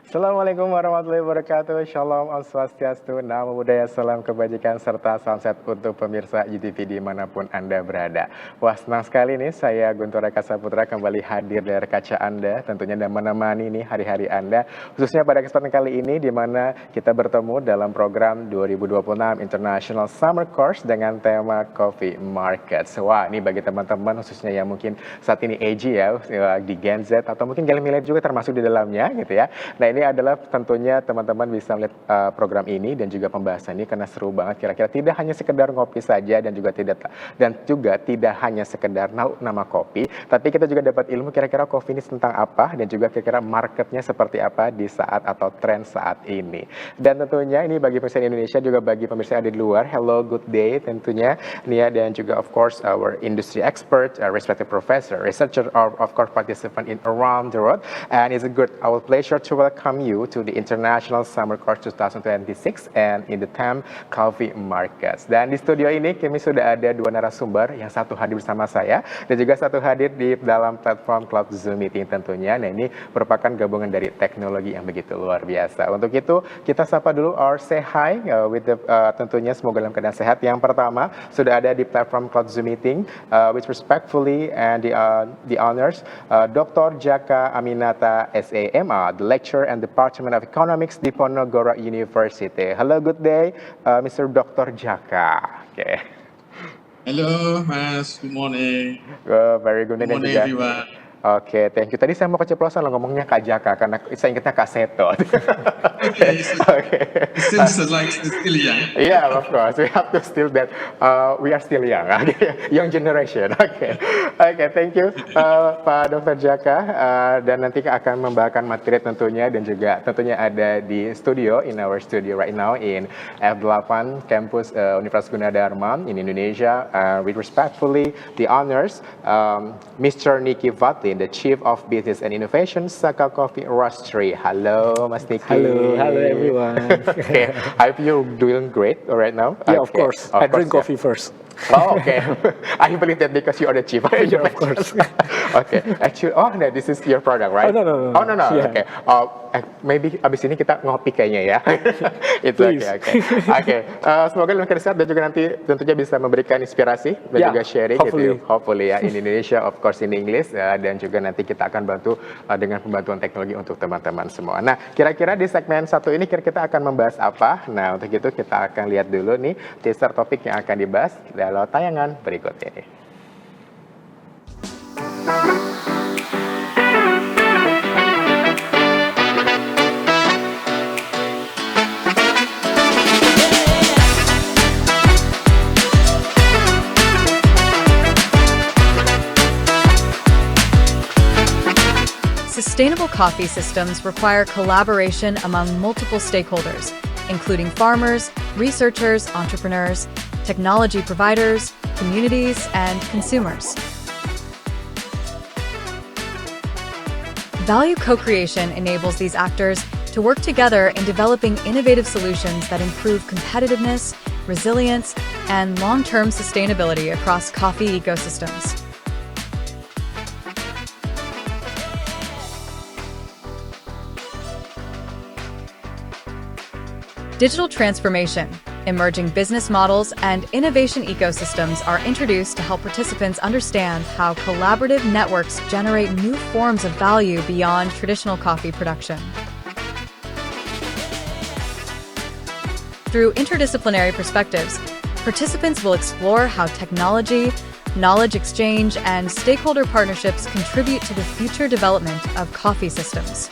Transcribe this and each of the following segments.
Assalamualaikum warahmatullahi wabarakatuh. Shalom, Om Swastiastu, Namo Buddhaya, salam kebajikan, serta salam sehat untuk pemirsa GTV dimanapun Anda berada. Wah, senang sekali nih saya Guntur Eka Saputra kembali hadir dari kaca Anda, tentunya dan menemani nih hari-hari Anda, khususnya pada kesempatan kali ini di mana kita bertemu dalam program 2026 International Summer Course dengan tema Coffee Markets. Wah, ini bagi teman-teman khususnya yang mungkin saat ini AG ya, di Gen Z atau mungkin milenial juga termasuk di dalamnya gitu ya. Nah, ini adalah tentunya teman-teman bisa melihat program ini dan juga pembahasan ini karena seru banget, kira-kira tidak hanya sekedar ngopi saja dan juga tidak hanya sekedar nama kopi, tapi kita juga dapat ilmu kira-kira kopi ini tentang apa dan juga kira-kira marketnya seperti apa di saat atau tren saat ini. Dan tentunya ini bagi pemirsa Indonesia juga bagi pemirsa yang ada di luar, hello, good day tentunya Nia, dan juga of course our industry expert, respected professor, researcher, of course participant in around the world, and it's our pleasure to welcome you to the International Summer Course 2026 and in the theme Coffee Markets. Dan di studio ini kami sudah ada dua narasumber, yang satu hadir bersama saya dan juga satu hadir di dalam platform Cloud Zoom Meeting tentunya. Nah, ini merupakan gabungan dari teknologi yang begitu luar biasa. Untuk itu kita sapa dulu or say hi with the tentunya semoga dalam keadaan sehat. Yang pertama sudah ada di platform Cloud Zoom Meeting which respectfully and the honors Dr. Jaka Aminata SAMA, the lecturer and Department of Economics, Diponegoro University. Hello, good day, Mr. Dr. Jaka. Okay. Hello, Mas. Good morning. Very good morning, everyone. Oke, thank you. Tadi saya mau keceplosan lo ngomongnya Kak Jaka karena saya ingatnya Kak Seto. Okay. Still young. Yeah, of course. We have to still that. We are still young. Young generation. Oke, thank you Pak Dr. Jaka. Dan nanti akan membawakan materi tentunya dan juga tentunya ada di studio, in our studio right now in F8 Campus Universitas Gunadarma in Indonesia. With respectfully the honors Mr. Niki Vati, the Chief of Business and Innovation, Saka Coffee Roastery. Hello, Mas Niki. Hello everyone. Okay, I hope you're doing great right now. Yeah, of course. I drink coffee first. Oh, okay. I believe that because you are the chief. Yeah, of course. Okay. Actually, no, this is your product, right? No. Oh, no. Yeah. Okay. Maybe abis ini kita ngopi kayaknya ya. Itu okay. Semoga dalam keadaan sehat dan juga nanti tentunya bisa memberikan inspirasi dan juga sharing gitu. Hopefully ya in Indonesia, of course in English dan juga nanti kita akan bantu dengan pembantuan teknologi untuk teman-teman semua. Nah, kira-kira di segmen satu ini kita akan membahas apa? Nah, untuk itu kita akan lihat dulu nih teaser topik yang akan dibahas dalam tayangan berikut ini. Sustainable coffee systems require collaboration among multiple stakeholders, including farmers, researchers, entrepreneurs, technology providers, communities, and consumers. Value co-creation enables these actors to work together in developing innovative solutions that improve competitiveness, resilience, and long-term sustainability across coffee ecosystems. Digital transformation, emerging business models, and innovation ecosystems are introduced to help participants understand how collaborative networks generate new forms of value beyond traditional coffee production. Through interdisciplinary perspectives, participants will explore how technology, knowledge exchange, and stakeholder partnerships contribute to the future development of coffee systems.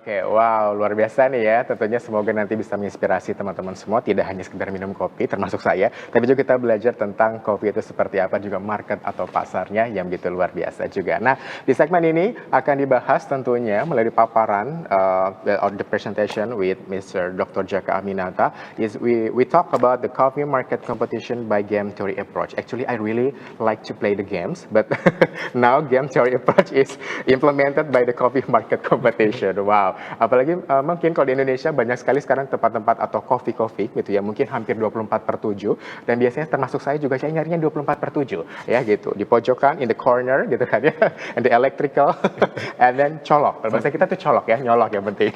Oke, wow, luar biasa nih ya. Tentunya semoga nanti bisa menginspirasi teman-teman semua, tidak hanya sekedar minum kopi, termasuk saya, tapi juga kita belajar tentang kopi itu seperti apa, juga market atau pasarnya yang begitu luar biasa juga. Nah, di segmen ini akan dibahas tentunya melalui paparan the presentation with Mr. Dr. Jaka Aminata. We talk about the coffee market competition by game theory approach. Actually, I really like to play the games, but now game theory approach is implemented by the coffee market competition. Wow. Wow, apalagi mungkin kalau di Indonesia banyak sekali sekarang tempat-tempat atau coffee gitu ya, mungkin hampir 24/7 dan biasanya termasuk saya juga saya nyarinya 24/7 ya gitu. Di pojokan, in the corner gitu kan ya, and the electrical and then colok. Bahasa kita tuh colok ya, nyolok yang penting.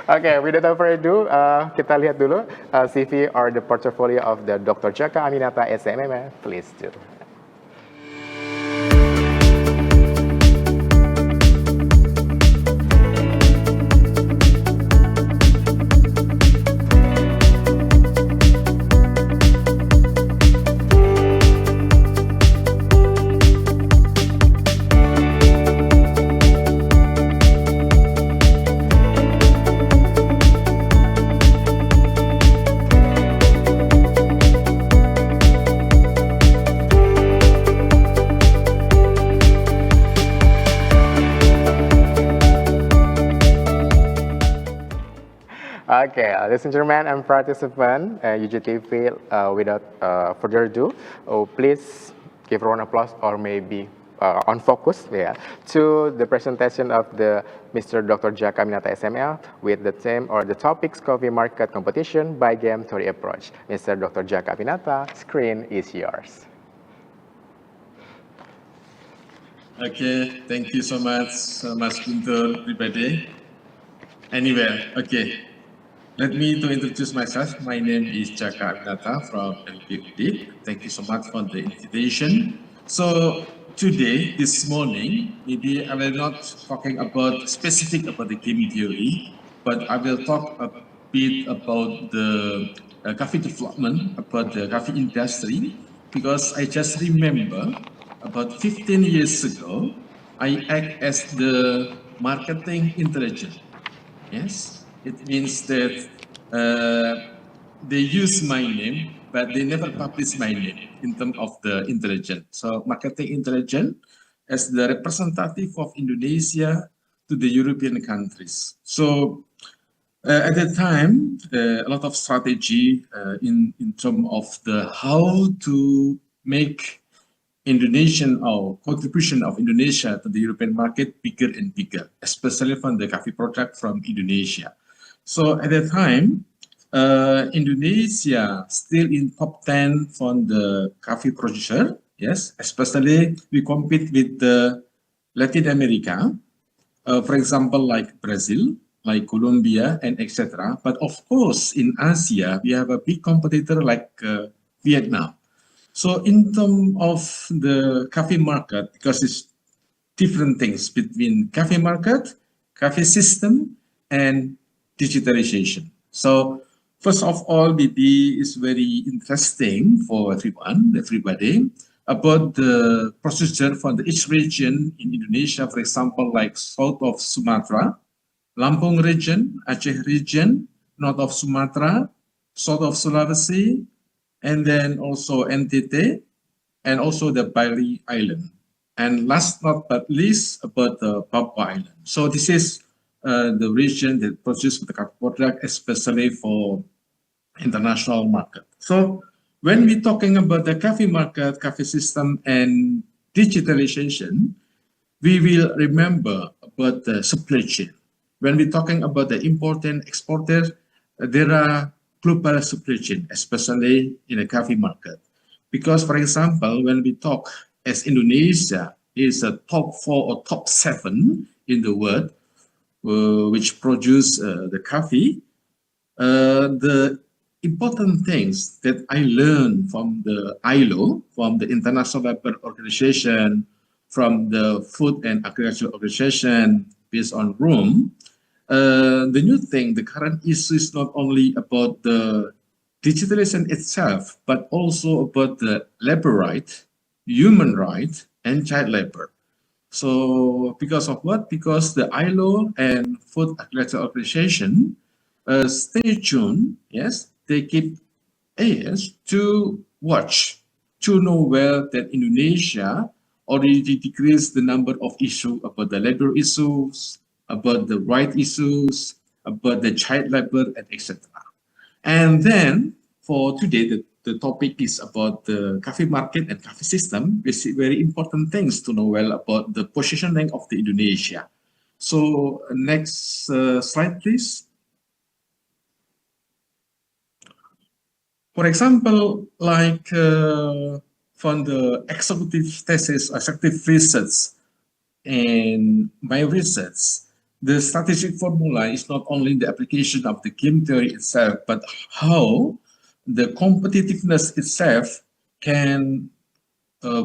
Oke, without further ado, kita lihat dulu CV or the portfolio of the Dr. Jaka Aminata SMM, please do. Okay, ladies and gentlemen and participants, UGTV, without further ado, please give a round of applause or maybe on focus to the presentation of the Mr. Dr. Jaka Aminata SML with the theme or the topics coffee market competition by game theory approach. Mr. Dr. Jaka Aminata, screen is yours. Okay, thank you so much, Mas Guntur Pribadi. Anyway, okay. Let me to introduce myself. My name is Jaka Aminata from LPUD. Thank you so much for the invitation. So today, this morning, maybe I will not talking about specific about the game theory, but I will talk a bit about the coffee development, about the coffee industry, because I just remember about 15 years ago, I act as the marketing intelligence. Yes. It means that they use my name, but they never publish my name in terms of the intelligence. So marketing intelligence as the representative of Indonesia to the European countries. So at that time, a lot of strategy in terms of the how to make Indonesian or contribution of Indonesia to the European market bigger and bigger, especially from the coffee product from Indonesia. So at that time, Indonesia still in top 10 from the coffee producer, yes, especially we compete with the Latin America, for example, like Brazil, like Colombia, and etc. But of course, in Asia, we have a big competitor like Vietnam. So in terms of the coffee market, because it's different things between coffee market, coffee system, and digitalization. So first of all, maybe is very interesting for everybody, about the procedure for each region in Indonesia, for example, like south of Sumatra, Lampung region, Aceh region, north of Sumatra, south of Sulawesi, and then also NTT, and also the Bali Island. And last not but least, about the Papua Island. So this is the region that produces the coffee product, especially for international market. So when we're talking about the coffee market, coffee system, and digitalization, we will remember about the supply chain. When we're talking about the important exporter, there are global supply chain, especially in the coffee market. Because, for example, when we talk as Indonesia is a top 4 or top 7 in the world, which produce the coffee, the important things that I learned from the ILO, from the International Labour Organization, from the Food and Agriculture Organization based on Rome, the new thing, the current issue is not only about the digitalization itself, but also about the labor right, human right, and child labor. So because of what? Because the ILO and Food Agriculture Organization stay tuned, yes, they keep ears to watch, to know well that Indonesia already decreased the number of issues about the labor issues, about the right issues, about the child labor, and etc. And then for today, the topic is about the coffee market and coffee system. We see very important things to know well about the positioning of the Indonesia. So next slide, please. For example, like from the executive thesis, executive research, and my research, the strategic formula is not only the application of the game theory itself, but how the competitiveness itself can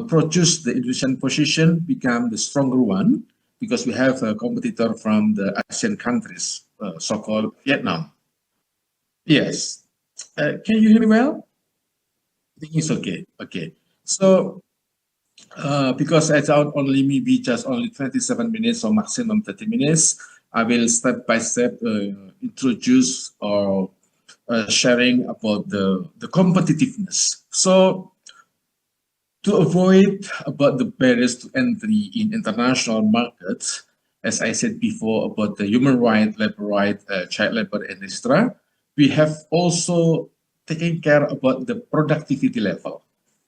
produce the Indonesian position become the stronger one, because we have a competitor from the ASEAN countries, so-called Vietnam. Yes. Can you hear me well? I think it's okay. Okay. So, because it's out only maybe just only 27 minutes or maximum 30 minutes, I will step by step introduce or sharing about the competitiveness. So, to avoid about the barriers to entry in international markets, as I said before about the human right, labor right, child labor, etc., we have also taken care about the productivity level.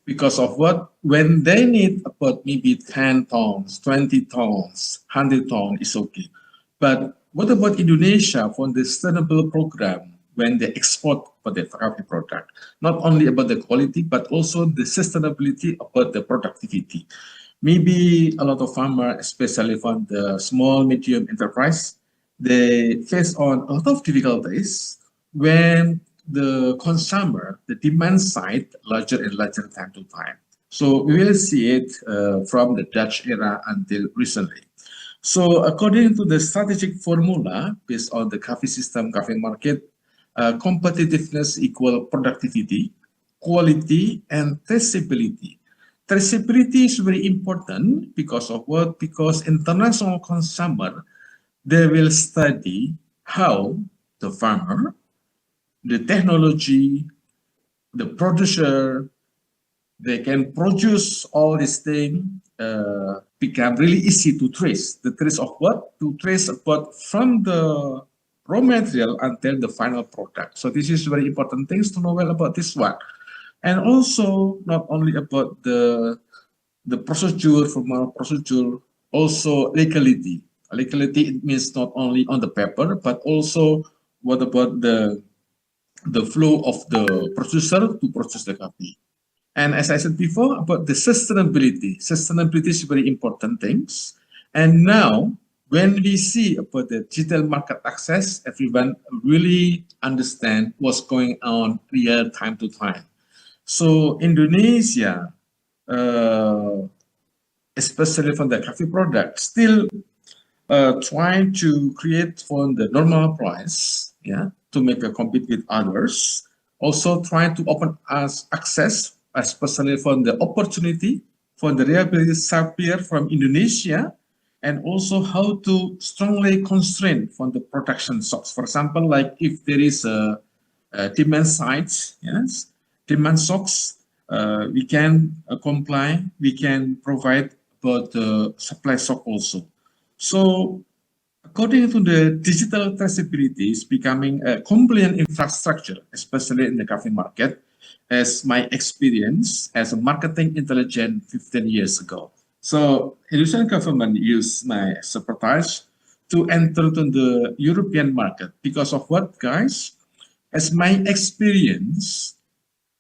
Because of what? When they need about maybe 10 tons, 20 tons, 100 tons is okay. But what about Indonesia for the sustainable program when they export for the coffee product? Not only about the quality, but also the sustainability about the productivity. Maybe a lot of farmers, especially from the small, medium enterprise, they face on a lot of difficulties when the consumer, the demand side, larger and larger time to time. So we will see it from the Dutch era until recently. So according to the strategic formula based on the coffee system, coffee market, competitiveness equal productivity, quality, and traceability. Traceability is very important because of what? Because international consumer, they will study how the farmer, the technology, the producer, they can produce all these things, become really easy to trace. The trace of what? To trace about from the raw material until the final product. So this is very important things to know well about this one. And also not only about the procedure, formal procedure, also legality. Legality, it means not only on the paper, but also what about the flow of the producer to produce the coffee. And as I said before about the sustainability, sustainability is very important things. And now when we see about the digital market access, everyone really understand what's going on real time to time. So Indonesia, especially from the coffee product, still trying to create for the normal price, yeah, to make a compete with others. Also trying to open us access, especially for the opportunity for the reliability supplier from Indonesia, and also how to strongly constrain from the production shocks. For example, like if there is a demand side, yes, demand shocks, we can comply, we can provide about the supply shock also. So according to the digital traceability is becoming a compliant infrastructure, especially in the coffee market, as my experience as a marketing intelligence 15 years ago. So Indonesian government used my expertise to enter to the European market. Because of what, guys? As my experience,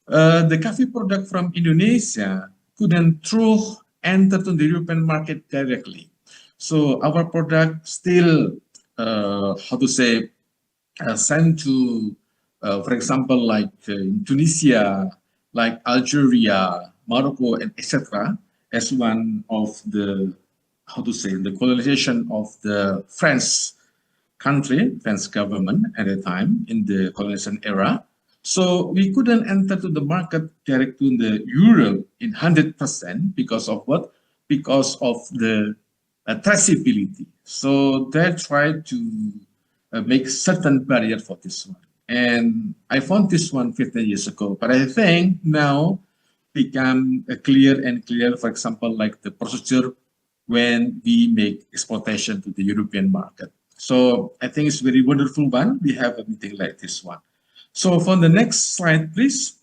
the coffee product from Indonesia couldn't enter to the European market directly. So our product still, sent to, for example, like Tunisia, like Algeria, Morocco, and etc., as one of the, the colonization of the French country, French government at the time in the colonization era. So we couldn't enter to the market direct to the Europe in 100% because of what? Because of the traceability. So they tried to make certain barrier for this one. And I found this one 15 years ago, but I think now become clear and clear, for example, like the procedure when we make exportation to the European market. So I think it's a very wonderful one. We have a meeting like this one. So for the next slide, please.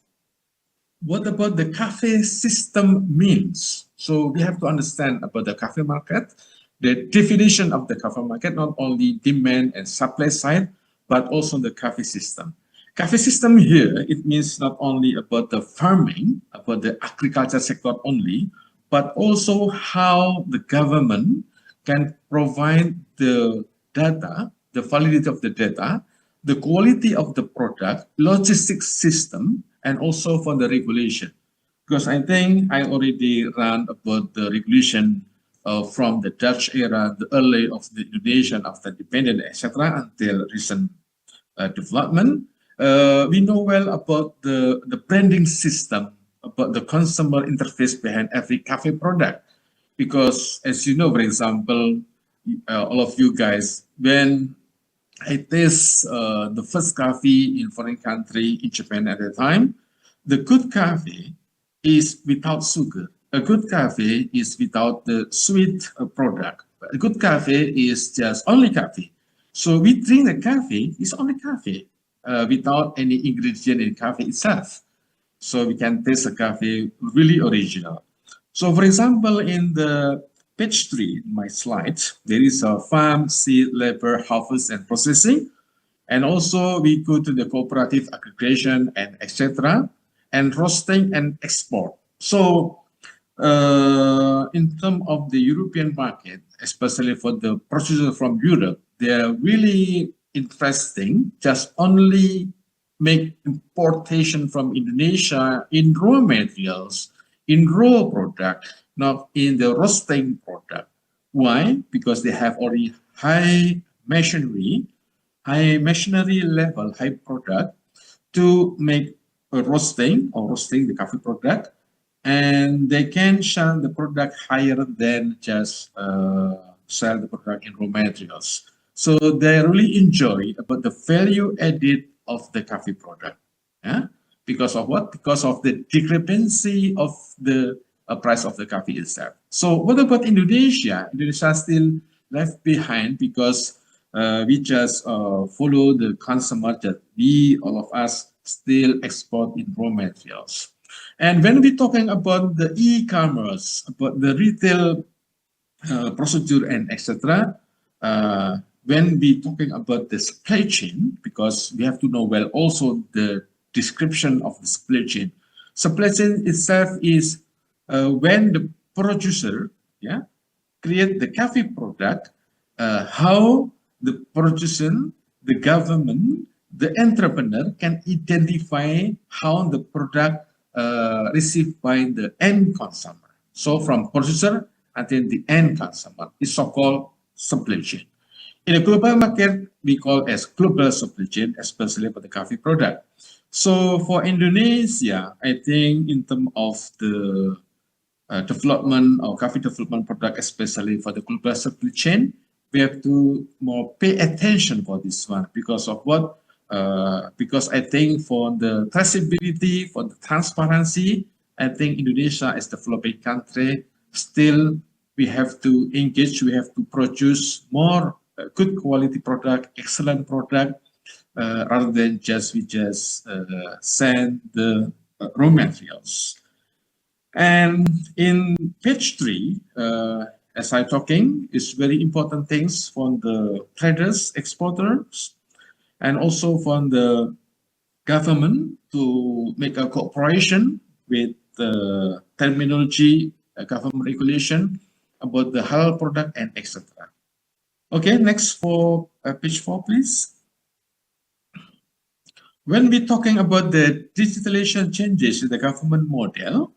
What about the cafe system means? So we have to understand about the cafe market the definition of the coffee market, not only demand and supply side, but also the coffee system. Coffee system here, it means not only about the farming, about the agriculture sector only, but also how the government can provide the data, the validity of the data, the quality of the product, logistics system, and also for the regulation. Because I think I already ran about the regulation from the Dutch era, the early of the Indonesian after independence, etc., until recent development. We know well about the branding system, about the consumer interface behind every cafe product. Because as you know, for example, all of you guys, when I taste the first coffee in foreign country, in Japan at the time, the good coffee is without sugar. A good coffee is without the sweet product. A good coffee is just only coffee. So we drink the coffee, it's only coffee, without any ingredient in coffee itself. So we can taste the coffee really original. So for example, in the page 3, my slide, there is a farm, seed, labor, harvest, and processing. And also we go to the cooperative aggregation and etc. and roasting and export. So in terms of the European market, especially for the producers from Europe, they are really interesting, just only make importation from Indonesia in raw materials, in raw product, not in the roasting product. Why? Because they have already high machinery level, high product to make a roasting the coffee product, and they can sell the product higher than just sell the product in raw materials. So they really enjoy about the value added of the coffee product. Yeah? Because of what? Because of the discrepancy of the price of the coffee itself. So what about Indonesia? Indonesia still left behind because we just follow the consumer that all of us still export in raw materials. And when we're talking about the e-commerce, about the retail procedure and etc., when we talking about the supply chain, because we have to know well also the description of the supply chain. Supply chain itself is when the producer create the coffee product, how the producer, the government, the entrepreneur can identify how the product received by the end consumer. So from producer until the end consumer is so-called supply chain. In a global market, we call as global supply chain, especially for the coffee product. So for Indonesia, I think in terms of the development or coffee development product, especially for the global supply chain, we have to more pay attention for this one because of what? Because I think for the traceability, for the transparency, I think Indonesia as the developing country, still we have to engage, we have to produce more good quality product, excellent product, rather than we just send the raw materials. And in page 3, as I'm talking, is very important things for the traders, exporters, and also from the government to make a cooperation with the terminology, government regulation about the halal product and etc. Okay, next for page 4, please. When we're talking about the digitalization changes in the government model,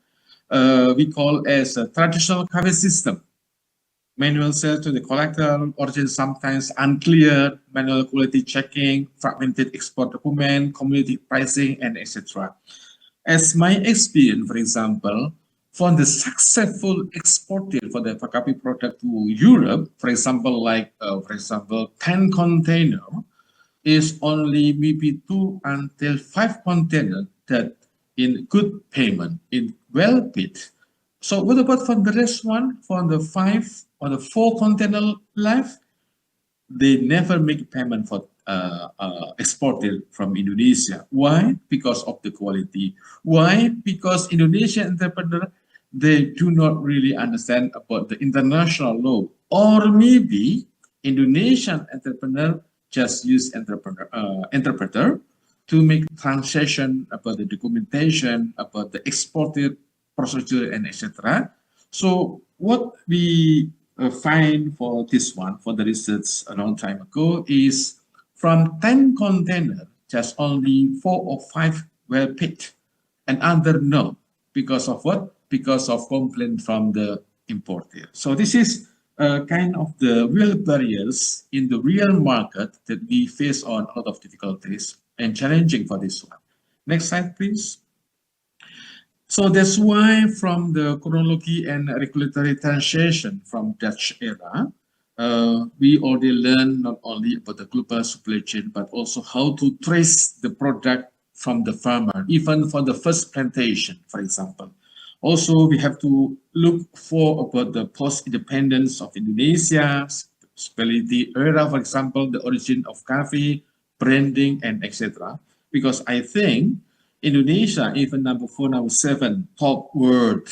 we call as a traditional coffee system. Manual sales to the collector, origin sometimes unclear, manual quality checking, fragmented export document, community pricing, and etc. As my experience, for example, for the successful exported for the coffee product to Europe, for example, 10 container is only maybe 2 until 5 container that in good payment, in well paid. So what about for the rest one, for the 5 or the 4 container left? They never make payment for exported from Indonesia. Why? Because of the quality. Why? Because Indonesian entrepreneur, they do not really understand about the international law or maybe Indonesian entrepreneur just use interpreter to make translation about the documentation, about the exported procedure, and etc. So what we find for this one, for the research a long time ago, is from 10 containers, just only 4 or 5 were picked, and other no. Because of what? Because of complaint from the importer. So this is kind of the real barriers in the real market that we face on a lot of difficulties and challenging for this one. Next slide, please. So that's why from the chronology and regulatory transition from Dutch era, we already learned not only about the global supply chain, but also how to trace the product from the farmer, even for the first plantation, for example. Also, we have to look for about the post-independence of Indonesia, specialty era, for example, the origin of coffee, branding, and etc. Because I think Indonesia, even number 4, number 7, top world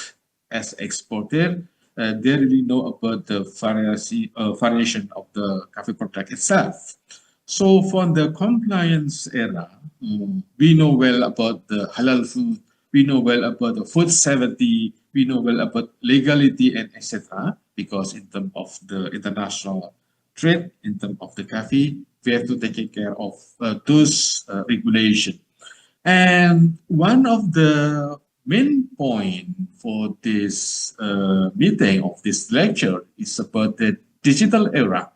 as exporter, they really know about the variation of the coffee product itself. So for the compliance era, we know well about the halal food, we know well about the food safety, we know well about legality and etc. Because in terms of the international trade, in terms of the coffee, we have to take care of those regulations. And one of the main point for this meeting of this lecture is about the digital era.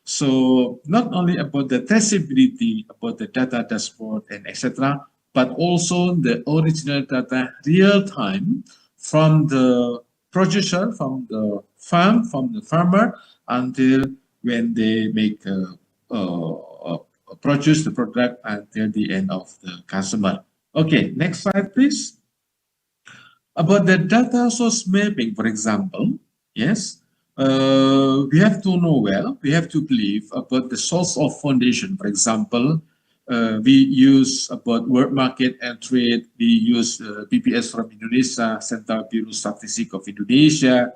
So not only about the traceability, about the data dashboard and etc., but also the original data real time from the producer, from the farm, from the farmer until when they make produce the product until the end of the customer. Okay, next slide, please. About the data source mapping, for example, yes, we have to know well, we have to believe about the source of foundation. For example, we use about world market and trade, we use BPS from Indonesia, Central Bureau Statistic of Indonesia,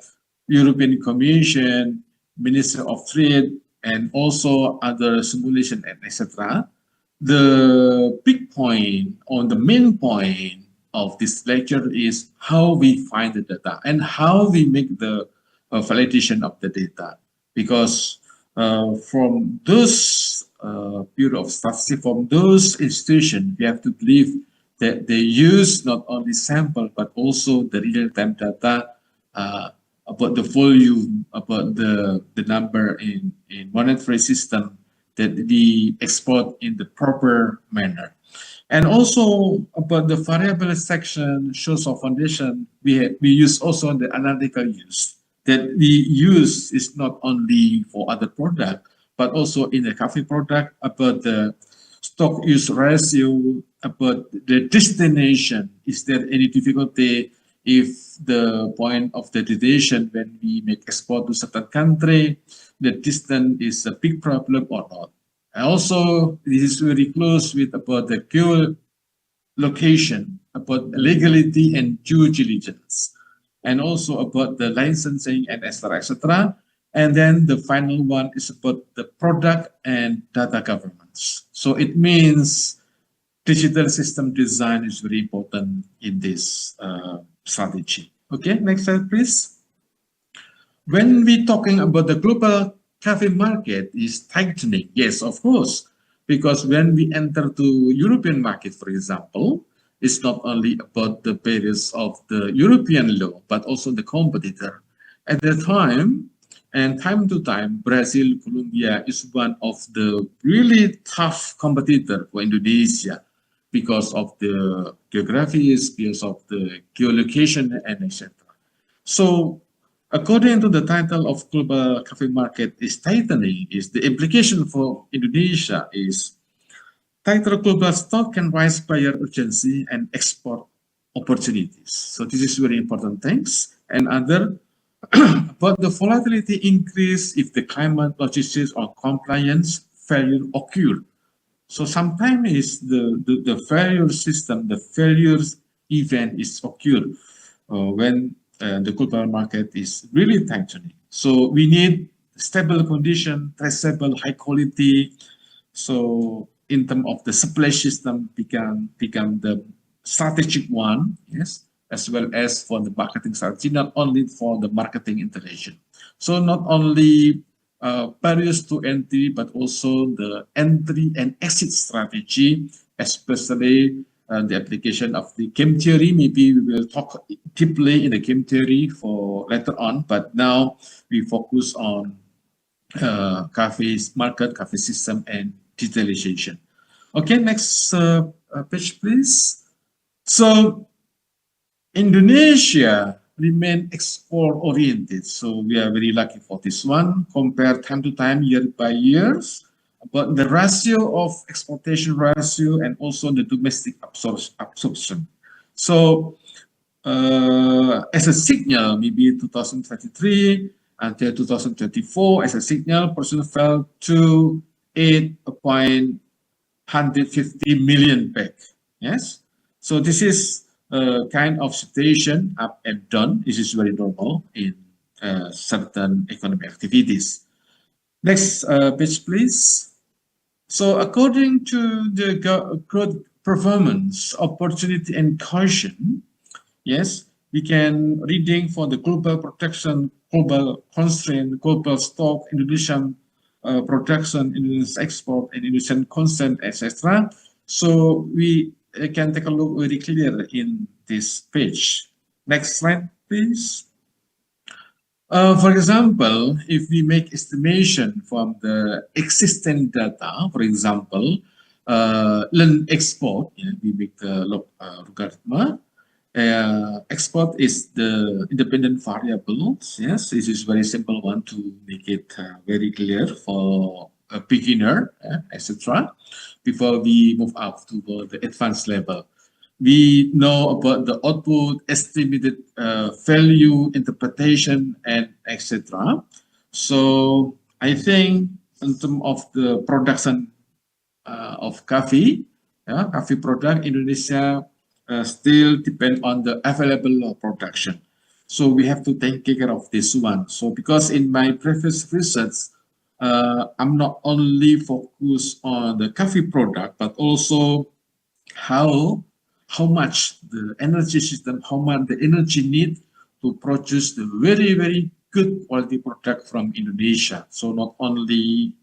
European Commission, Ministry of Trade, and also other simulation and etc. The big point on the main point of this lecture is how we find the data and how we make the validation of the data. Because from those Bureau of Statistics, from those institutions, we have to believe that they use not only sample, but also the real-time data about the volume, about the number in monetary system that we export in the proper manner. And also about the variable section, source of foundation, we use also the analytical use. That we use is not only for other product, but also in the coffee product, about the stock use ratio, about the destination. Is there any difficulty if the point of the destination when we make export to certain country, the distance is a big problem or not? And also, this is very close with about the geolocation, about legality and due diligence, and also about the licensing and etc. etc. And then the final one is about the product and data governance. So it means digital system design is very important in this strategy. Okay, next slide, please. When we talking about the global coffee market is tightening, yes, of course, because when we enter to European market, for example, it's not only about the barriers of the European law, but also the competitor. At the time, and time to time, Brazil, Colombia is one of the really tough competitor for Indonesia because of the geographies, because of the geolocation, and etc. So, according to the title of Global Coffee Market is tightening, is the implication for Indonesia is tighter global stock can rise buyer urgency and export opportunities. So this is very important things. And other, but the volatility increase if the climate, logistics, or compliance failure occur. So sometimes is the failure system, the failures event is occur when the global market is really tightening. So we need stable condition, traceable, high quality. So in terms of the supply system become the strategic one, yes, as well as for the marketing strategy, not only for the marketing integration. So not only barriers to entry, but also the entry and exit strategy, especially the application of the game theory. Maybe we will talk deeply in the game theory for later on, but now we focus on CAFE's market, CAFE system, and digitalization. Okay, next page, please. So Indonesia remain export oriented. So we are very lucky for this one. Compare time to time, year by years. But the ratio of exportation ratio and also the domestic absorption. So as a signal, maybe 2023 until 2024, as a signal, production fell to 8.150 million pack. Yes. So this is a kind of situation up and down. This is very normal in certain economic activities. Next page, please. So according to the growth performance, opportunity, and caution, yes, we can reading for the global production, global constraint, global stock, Indonesian production, Indonesian export, and Indonesian consent, etc. So we can take a look very clear in this page. Next slide, please. For example, if we make estimation from the existing data, for example, learn export, we make the logarithm. Export is the independent variables. Yes, this is very simple one to make it very clear for a beginner, etc. Before we move up to the advanced level, we know about the output, estimated value, interpretation, and etc. So I think in terms of the production of coffee, coffee product, Indonesia still depend on the available production. So we have to take care of this one. So because in my previous research, I'm not only focused on the coffee product, but also how much the energy system, how much the energy need to produce the very, very good quality product from Indonesia. So not only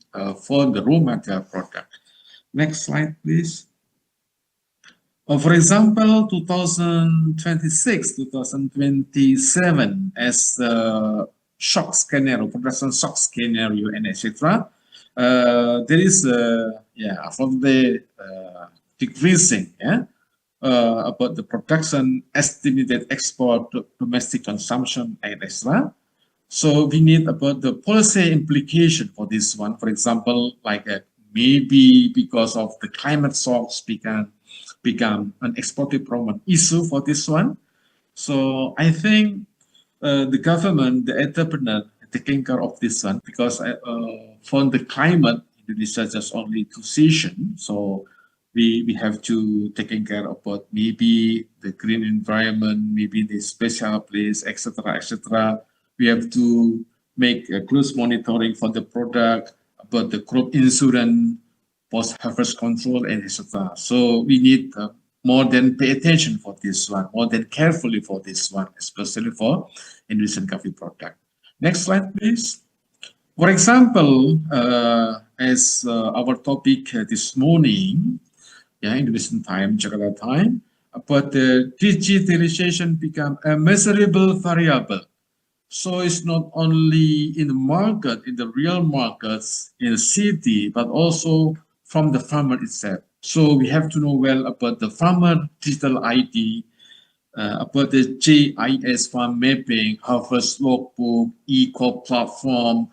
for the raw material product. Next slide, please. For example, 2026, 2027 as the shock scenario, production shock scenario, and etc. There is from the decreasing, about the production, estimated export, domestic consumption, and etc. So we need about the policy implication for this one. For example, like maybe because of the climate shocks become an exported problem issue for this one. So I think the government, the entrepreneur, taking care of this one because for the climate, Indonesia just only 2 seasons. So we have to taking care about maybe the green environment, maybe the special place, etc., etc. We have to make a close monitoring for the product, about the crop insurance, post-harvest control, and etc. So we need more than pay attention for this one, more than carefully for this one, especially for Indonesian coffee product. Next slide, please. For example, as our topic this morning, Indonesian time, Jakarta time, but the digitalization become a measurable variable. So it's not only in the market, in the real markets, in the city, but also from the farmer itself. So we have to know well about the farmer digital ID, about the GIS farm mapping, harvest logbook, eco platform,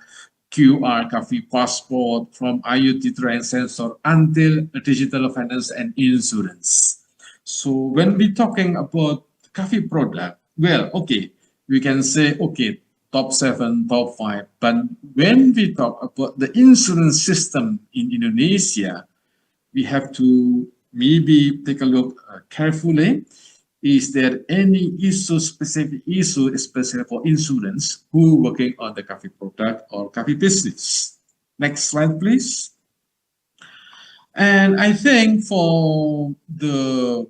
QR coffee passport, from IoT terrain sensor until digital finance and insurance. So when we're talking about coffee product, well, okay, we can say, okay, top 7, top 5. But when we talk about the insurance system in Indonesia, we have to maybe take a look carefully. is there any issue, specific issue, especially for insurance, who working on the coffee product or coffee business? Next slide, please. And I think for the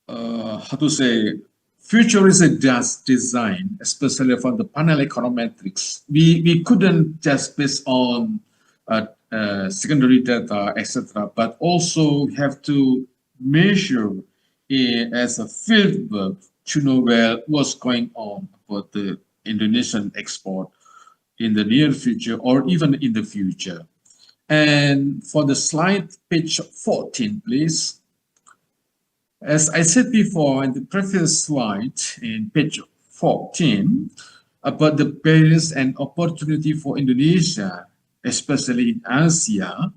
how to say, futuristic design, especially for the panel econometrics, we couldn't just based on secondary data, etc., but also have to measure it as a field work to know what's going on about the Indonesian export in the near future or even in the future. And for the slide, page 14, please. As I said before in the previous slide, in page 14, about the barriers and opportunity for Indonesia, especially in Asia,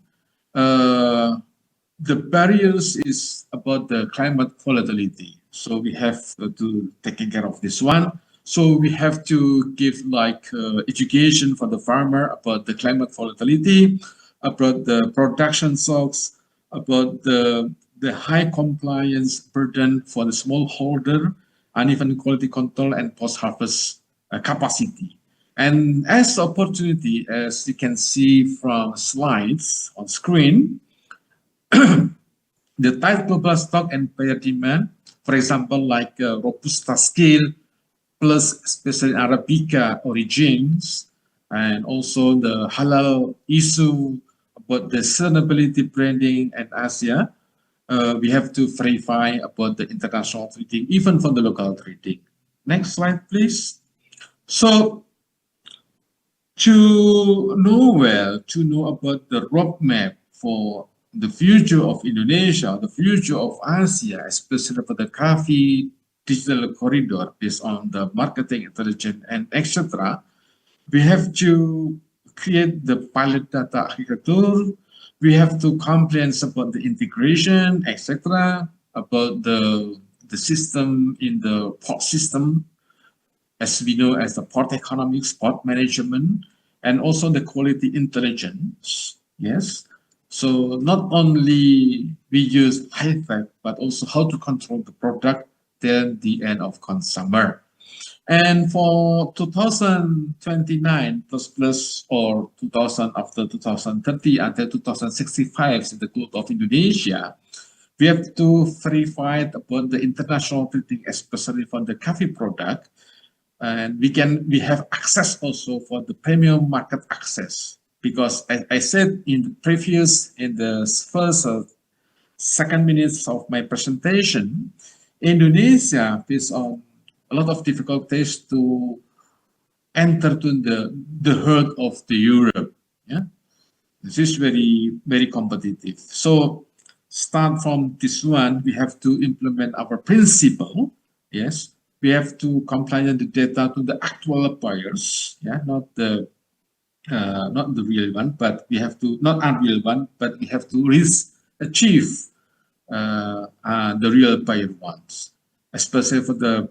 the barriers is about the climate volatility. So we have to take care of this one. So we have to give like education for the farmer about the climate volatility, about the production shocks, about the high compliance burden for the smallholder, uneven quality control, and post-harvest capacity. And as opportunity, as you can see from slides on screen, the tight global stock and buyer demand, for example, like Robusta scale, plus especially Arabica origins, and also the halal issue about the sustainability branding in Asia, we have to verify about the international trading, even for the local trading. Next slide, please. So to know about the roadmap for the future of Indonesia, the future of Asia, especially for the coffee digital corridor based on the marketing intelligence and etc., we have to create the pilot data architecture. We have to complain about the integration, etc., about the system in the port system, as we know as the port economics, port management, and also the quality intelligence. Yes. So not only we use high-tech, but also how to control the product till the end of consumer. And for 2029 plus or 2000 after 2030 until 2065 in the growth of Indonesia, we have to verify about the international trading, especially for the coffee product, and we have access also for the premium market access, because I said in the first second minutes of my presentation, Indonesia faces on a lot of difficulties to enter to the herd of the Europe. Yeah, this is very, very competitive. So start from this one, we have to implement our principle. Yes, we have to comply the data to the actual buyers. Yeah, not the real one, but we have to not unreal one, but we have to achieve the real buyer ones, especially for the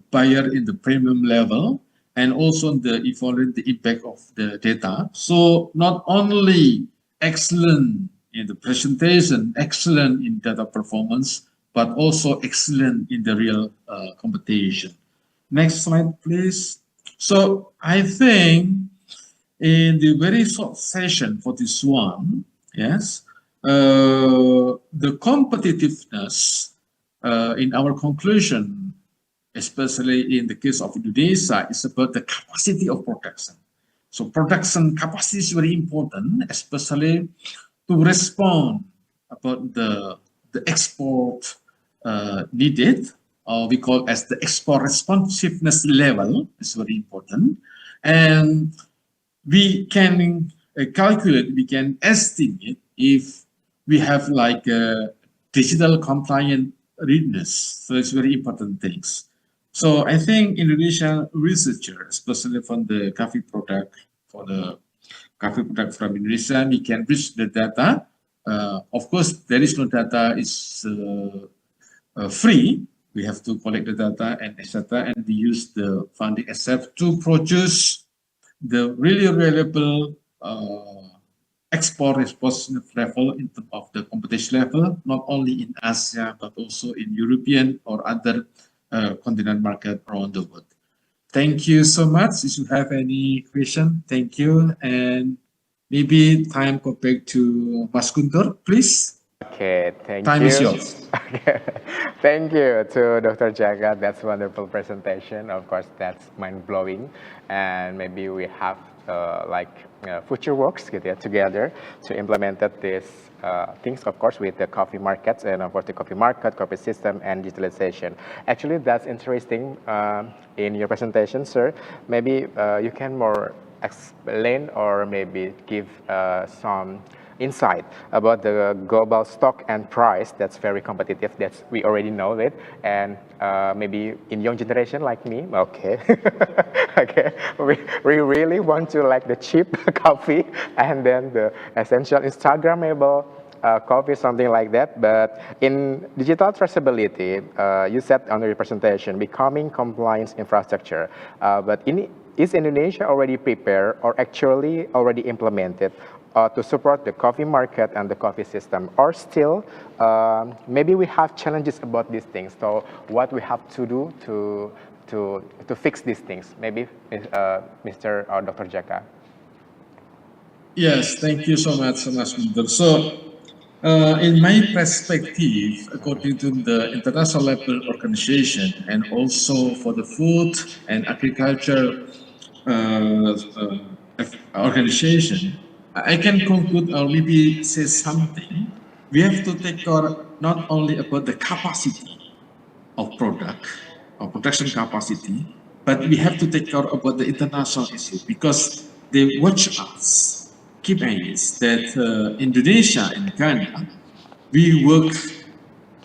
buyer in the premium level, and also evaluate the impact of the data. So not only excellent in the presentation, excellent in data performance, but also excellent in the real competition. Next slide, please. So I think in the very short session for this one, yes, the competitiveness in our conclusion, especially in the case of Indonesia, is about the capacity of production. So production capacity is very important, especially to respond about the export needed, or we call as the export responsiveness level is very important. And we can calculate, we can estimate if we have like a digital compliant readiness. So it's very important things. So I think Indonesian researchers, especially from the coffee product, for the coffee product from Indonesia, we can reach the data. Of course, there is no data is free. We have to collect the data and etc. And we use the funding SF to produce the really reliable export responsiveness level in terms of the competition level, not only in Asia, but also in European or other continent market around the world. Thank you so much. If you have any question, thank you. And maybe time go back to Mas Guntur, please. Okay, thank Time you. is yours. Okay. Thank you to Dr. Jaka. That's wonderful presentation. Of course, that's mind-blowing. And maybe we have future works gitu ya, together to implement these things, of course, with the coffee markets and of course the coffee market, coffee system, and digitalization. Actually, that's interesting in your presentation, sir. Maybe you can more explain or maybe give some insight about the global stock and price that's very competitive, that's we already know it, and maybe in young generation like me, okay, okay, we really want to like the cheap coffee and then the essential Instagrammable coffee, something like that. But in digital traceability, you said on your presentation, becoming compliance infrastructure, but is Indonesia already prepared or actually already implemented to support the coffee market and the coffee system, or still maybe we have challenges about these things? So what we have to do to fix these things? Maybe Mr. or Dr. Jaka. Yes, thank you so much, Mas Guntur. So, in my perspective, according to the International Labour Organization and also for the Food and Agriculture organization, I can conclude or maybe say something. We have to take care not only about the capacity of product or production capacity, but we have to take care about the international issue, because they watch us, keep eyes that Indonesia and Ghana, we work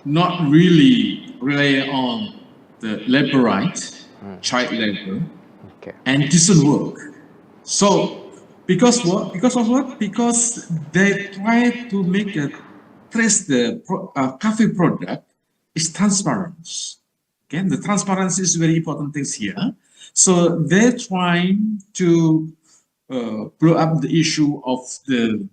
not really rely on the labor rights, child labor, Okay. and decent work. So, because what? Because of what? Because they try to make trace the coffee product is transparent. Okay, the transparency is very important things here. So they're trying to blow up the issue of the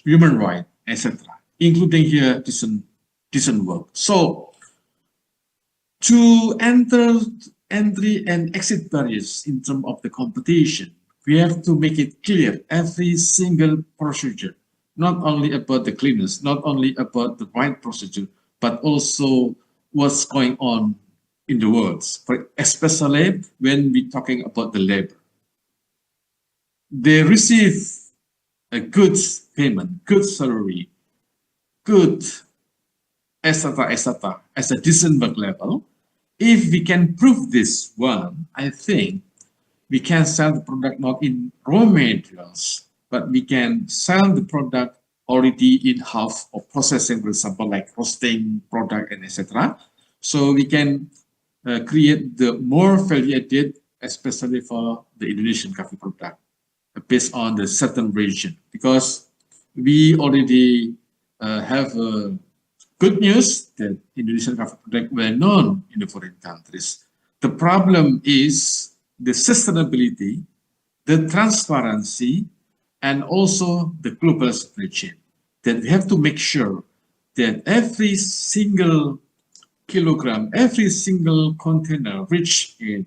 human right, etc., including here decent work. So to entry and exit barriers in terms of the competition, we have to make it clear every single procedure, not only about the cleaners, not only about the right procedure, but also what's going on in the world, especially when we're talking about the labor. They receive a good payment, good salary, good, etc., etc., as a decent work level. If we can prove this one, I think we can sell the product not in raw materials, but we can sell the product already in half of processing, for example, like roasting product and etc. So we can create the more value added, especially for the Indonesian coffee product, based on the certain region, because we already have good news that Indonesian coffee product were known in the foreign countries. The problem is the sustainability, the transparency, and also the global supply chain. That we have to make sure that every single kilogram, every single container reach in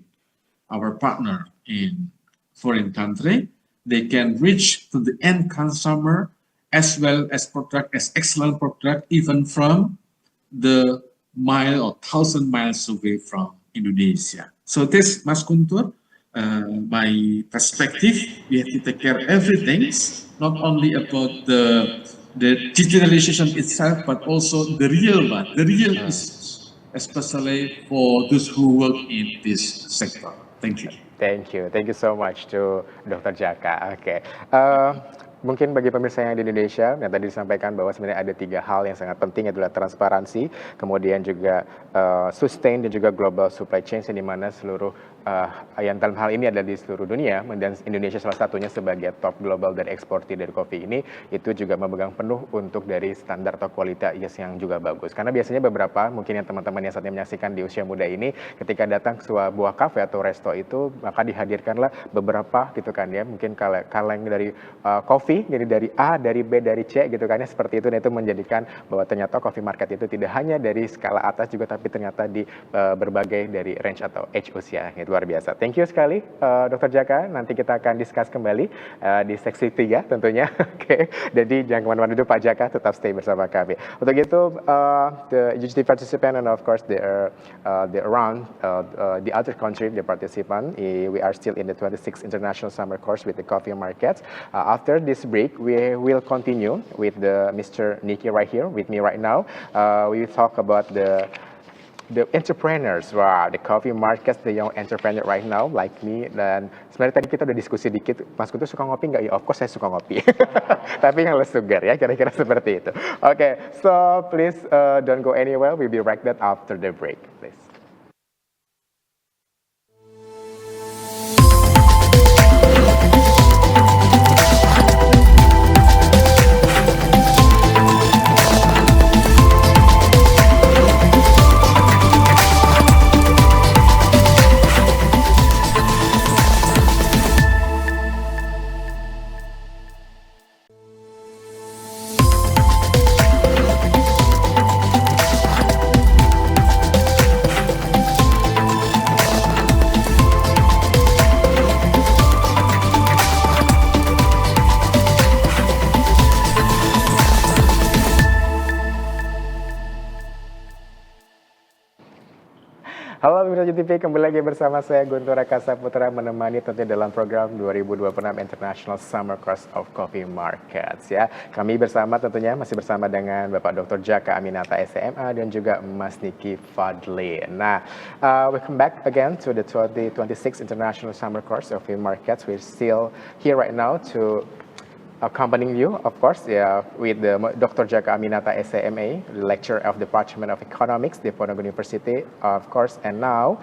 our partner in foreign country, they can reach to the end consumer as well as product, as excellent product, even from the mile or 1,000 miles away from Indonesia. So this, Mas Guntur, my perspective, we have to take care of everything, not only about the digitalization itself, but also the real one, the real issues, especially for those who work in this sector. Thank you. Thank you so much to Dr. Jaka. Oke, mungkin bagi pemirsa yang di Indonesia, yang tadi disampaikan bahwa sebenarnya ada 3 hal yang sangat penting, adalah transparansi, kemudian juga sustain dan juga global supply chain, di mana seluruh yang dalam hal ini adalah di seluruh dunia, dan Indonesia salah satunya sebagai top global dari eksportir dari kopi ini, itu juga memegang penuh untuk dari standar atau kualitas yang juga bagus. Karena biasanya beberapa, mungkin yang teman-teman yang saat ini menyaksikan di usia muda ini, ketika datang ke sebuah kafe atau resto itu, maka dihadirkanlah beberapa gitu kan ya, mungkin kaleng dari kopi, jadi dari A, dari B, dari C gitu kan ya, seperti itu, dan itu menjadikan bahwa ternyata coffee market itu tidak hanya dari skala atas juga, tapi ternyata di berbagai dari range atau age usia. Gitu. Luar biasa. Thank you sekali, Dr. Jaka. Nanti kita akan discuss kembali di seksi 3 tentunya. Oke. Jadi jangan kemana-mana dulu Pak Jaka, tetap stay bersama kami. Untuk itu, the UGT participant and of course the around the other country, the participant, we are still in the 26th International Summer Course with the coffee markets. After this break, we will continue with Mr. Nicky right here with me right now. We will talk about the entrepreneurs, wow, the coffee markets, the young entrepreneur right now, like me. Dan sebenarnya tadi kita udah diskusi dikit, Mas Guntur suka ngopi nggak? Ya, of course saya suka ngopi. Tapi yang less sugar ya, kira-kira seperti itu. Oke, so please don't go anywhere. We'll be right back after the break, please. Halo pemirsa JTV, kembali lagi bersama saya Guntur Eka Saputra menemani tentunya dalam program 2026 International Summer Course of Coffee Markets ya. Kami bersama tentunya masih bersama dengan Bapak Dr. Jaka Aminata SMA dan juga Mas Nicky Fadli. Nah, welcome back again to the 2026 International Summer Course of Coffee Markets. We're still here right now to accompanying you, of course, with Dr. Jaka Aminata SMA, the lecturer of the Department of Economics, Diponegoro University, of course, and now,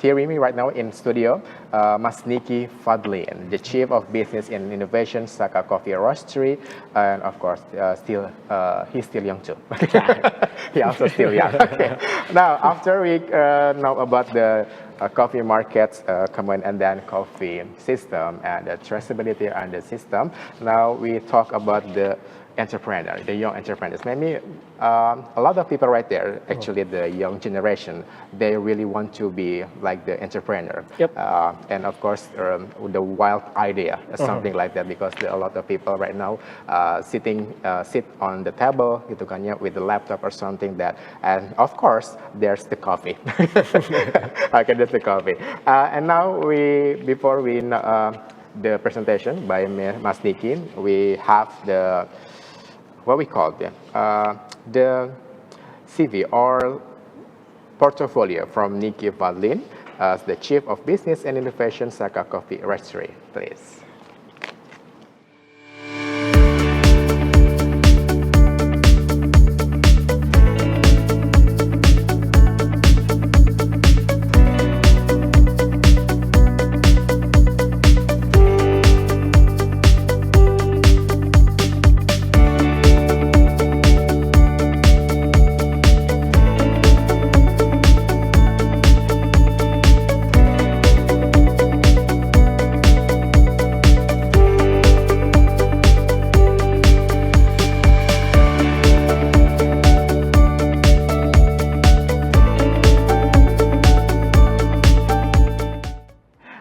here with me right now in studio, Mas Nicky Fadli, the Chief of Business and Innovation, Saka Coffee Roastery, and of course, he's still young too. He also still young. Okay. Now, after we know about the coffee markets, common and then coffee system and the traceability and the system. Now we talk about the entrepreneur, the young entrepreneurs. Maybe a lot of people right there, actually the young generation, they really want to be like the entrepreneur. Yep. And of course, the wild idea, something like that, because there are a lot of people right now sit on the table, gitu kan ya, with the laptop or something that, and of course, there's the coffee. Okay, there's the coffee. And now before we the presentation by Mas Nicky, we have what we call the CV or portfolio from Nicky Fadli as the Chief of Business and Innovation, Saka Coffee Roastery, please.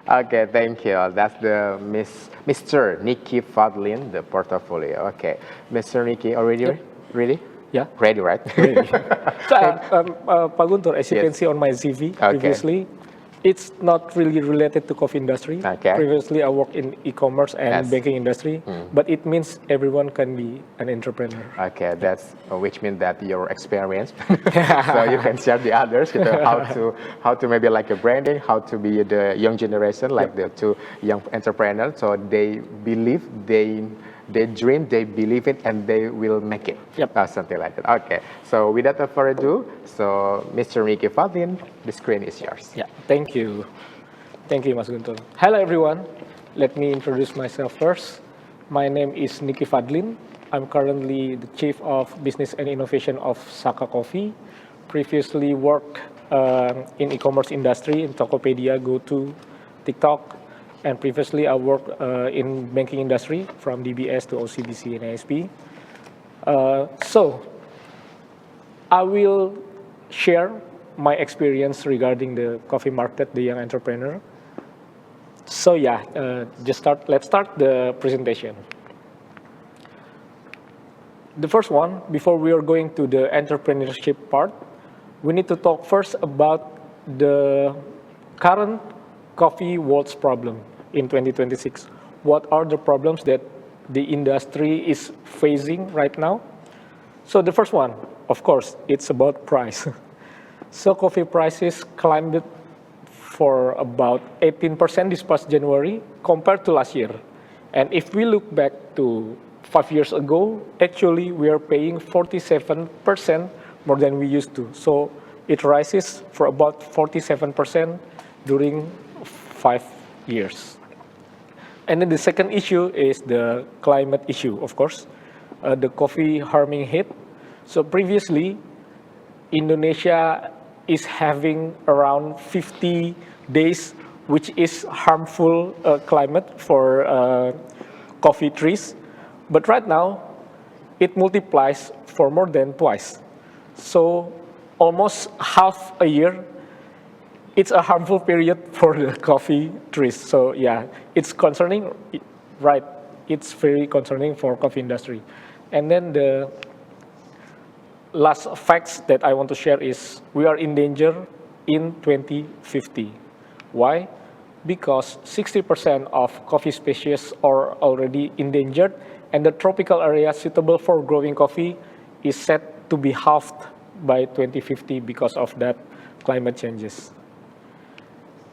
Okay, thank you. That's the Mr. Nicky Fadli, the portfolio. Okay, Mr. Nicky, already ready? Yeah. Ready, right? Ready. Pak Guntur, as you can see on my CV previously, it's not really related to coffee industry. Okay. Previously, I worked in e-commerce and banking industry, but it means everyone can be an entrepreneur. Okay, that's which means that you're experienced, so you can share the others, you know, how to maybe like a branding, how to be the young generation, like the two young entrepreneurs, so they believe they dream, they believe it, and they will make it. Yep. Something like that. Okay. So without further ado, so Mr. Nicky Fadli, the screen is yours. Yeah, thank you. Thank you, Mas Guntur. Hello, everyone. Let me introduce myself first. My name is Niki Fadlin. I'm currently the Chief of Business and Innovation of Saka Coffee. Previously worked in e-commerce industry in Tokopedia, GoTo, TikTok, and previously I worked in banking industry from DBS to OCBC and ASP. So I will share my experience regarding the coffee market, the young entrepreneur. So yeah, let's start the presentation. The first one, before we are going to the entrepreneurship part, we need to talk first about the current coffee world's problem in 2026. What are the problems that the industry is facing right now? So the first one, of course, it's about price. So coffee prices climbed for about 18% this past January compared to last year. And if we look back to 5 years ago, actually we are paying 47% more than we used to. So it rises for about 47% during 5 years. And then the second issue is the climate issue, of course, the coffee harming heat. So previously, Indonesia is having around 50 days, which is harmful climate for coffee trees. But right now, it multiplies for more than twice. So almost half a year, it's a harmful period for the coffee trees. So yeah, it's concerning, right? It's very concerning for coffee industry. And then the last facts that I want to share is we are in danger in 2050. Why? Because 60% of coffee species are already endangered, and the tropical area suitable for growing coffee is set to be halved by 2050 because of that climate changes.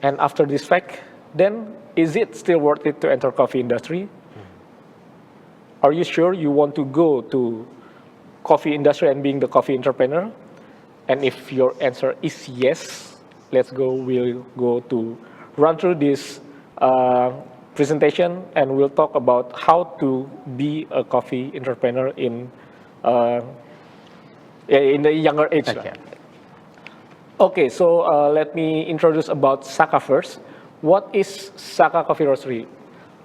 And after this fact, then is it still worth it to enter coffee industry? Are you sure you want to go to coffee industry and being the coffee entrepreneur? And if your answer is yes, we'll go to run through this presentation, and we'll talk about how to be a coffee entrepreneur in the younger age. Okay. Okay, so let me introduce about Saka first. What is Saka Coffee Roastery?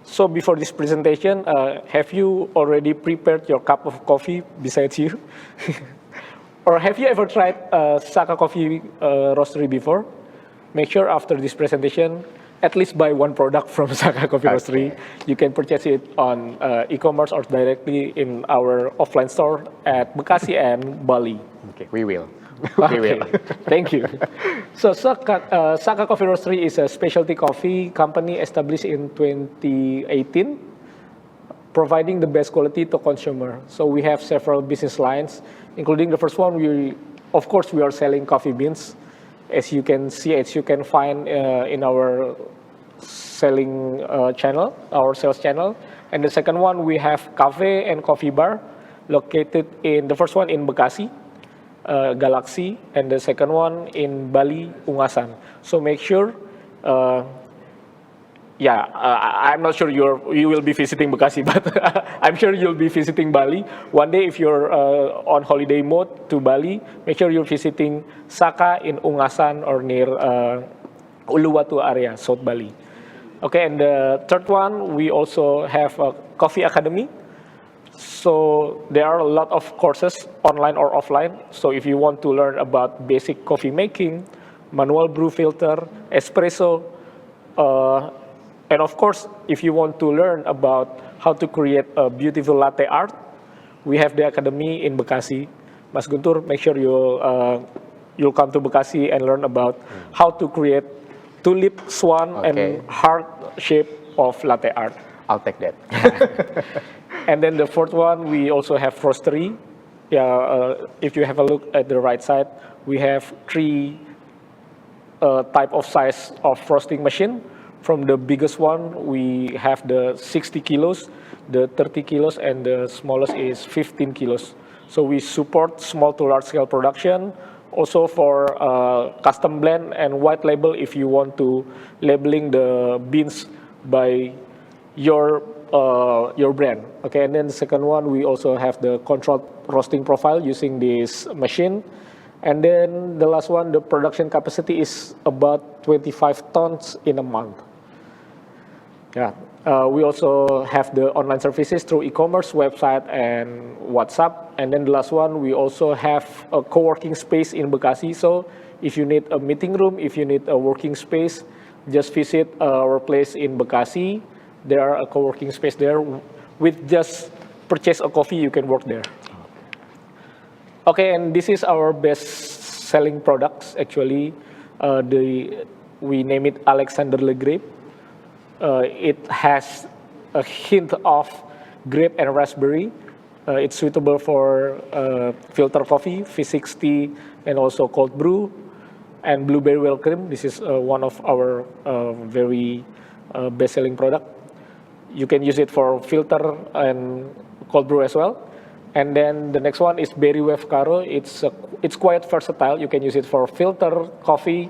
So before this presentation, have you already prepared your cup of coffee besides you? Or have you ever tried Saka Coffee Roastery before? Make sure after this presentation, at least buy one product from Saka Coffee Roastery. You can purchase it on e-commerce or directly in our offline store at Bekasi and Bali. Okay, we will. Okay, thank you. So Saka Coffee Roastery is a specialty coffee company established in 2018, providing the best quality to consumer. So we have several business lines, including the first one, we are selling coffee beans. As you can see, as you can find in our selling channel, our sales channel. And the second one, we have cafe and coffee bar located in, the first one in Bekasi, Galaxy, and the second one in Bali, Ungasan. So make sure, I'm not sure you will be visiting Bekasi, but I'm sure you'll be visiting Bali. One day, if you're on holiday mode to Bali, make sure you're visiting Saka in Ungasan or near Uluwatu area, South Bali. Okay, and the third one, we also have a coffee academy. So there are a lot of courses, online or offline. So if you want to learn about basic coffee making, manual brew filter, espresso, and of course, if you want to learn about how to create a beautiful latte art, we have the academy in Bekasi. Mas Guntur, make sure you'll come to Bekasi and learn about how to create tulip, swan, and heart shape of latte art. I'll take that. And then the fourth one, we also have roastery. If you have a look at the right side, we have three type of size of roasting machine. From the biggest one, we have the 60 kilos, the 30 kilos, and the smallest is 15 kilos. So we support small to large scale production. Also for custom blend and white label if you want to labeling the beans by your brand. Okay, and then the second one, we also have the controlled roasting profile using this machine. And then the last one, the production capacity is about 25 tons in a month. Yeah. We also have the online services through e-commerce, website, and WhatsApp. And then the last one, we also have a co-working space in Bekasi. So if you need a meeting room, if you need a working space, just visit our place in Bekasi. There are a co-working space there. With just purchase a coffee, you can work there. Okay, and this is our best-selling products. Actually, we name it Alexander Le Grape. It has a hint of grape and raspberry. It's suitable for filter coffee, V60, and also cold brew, and blueberry well cream. This is one of our very best-selling product. You can use it for filter and cold brew as well. And then the next one is Berry Wave Caro. It's quite versatile. You can use it for filter coffee,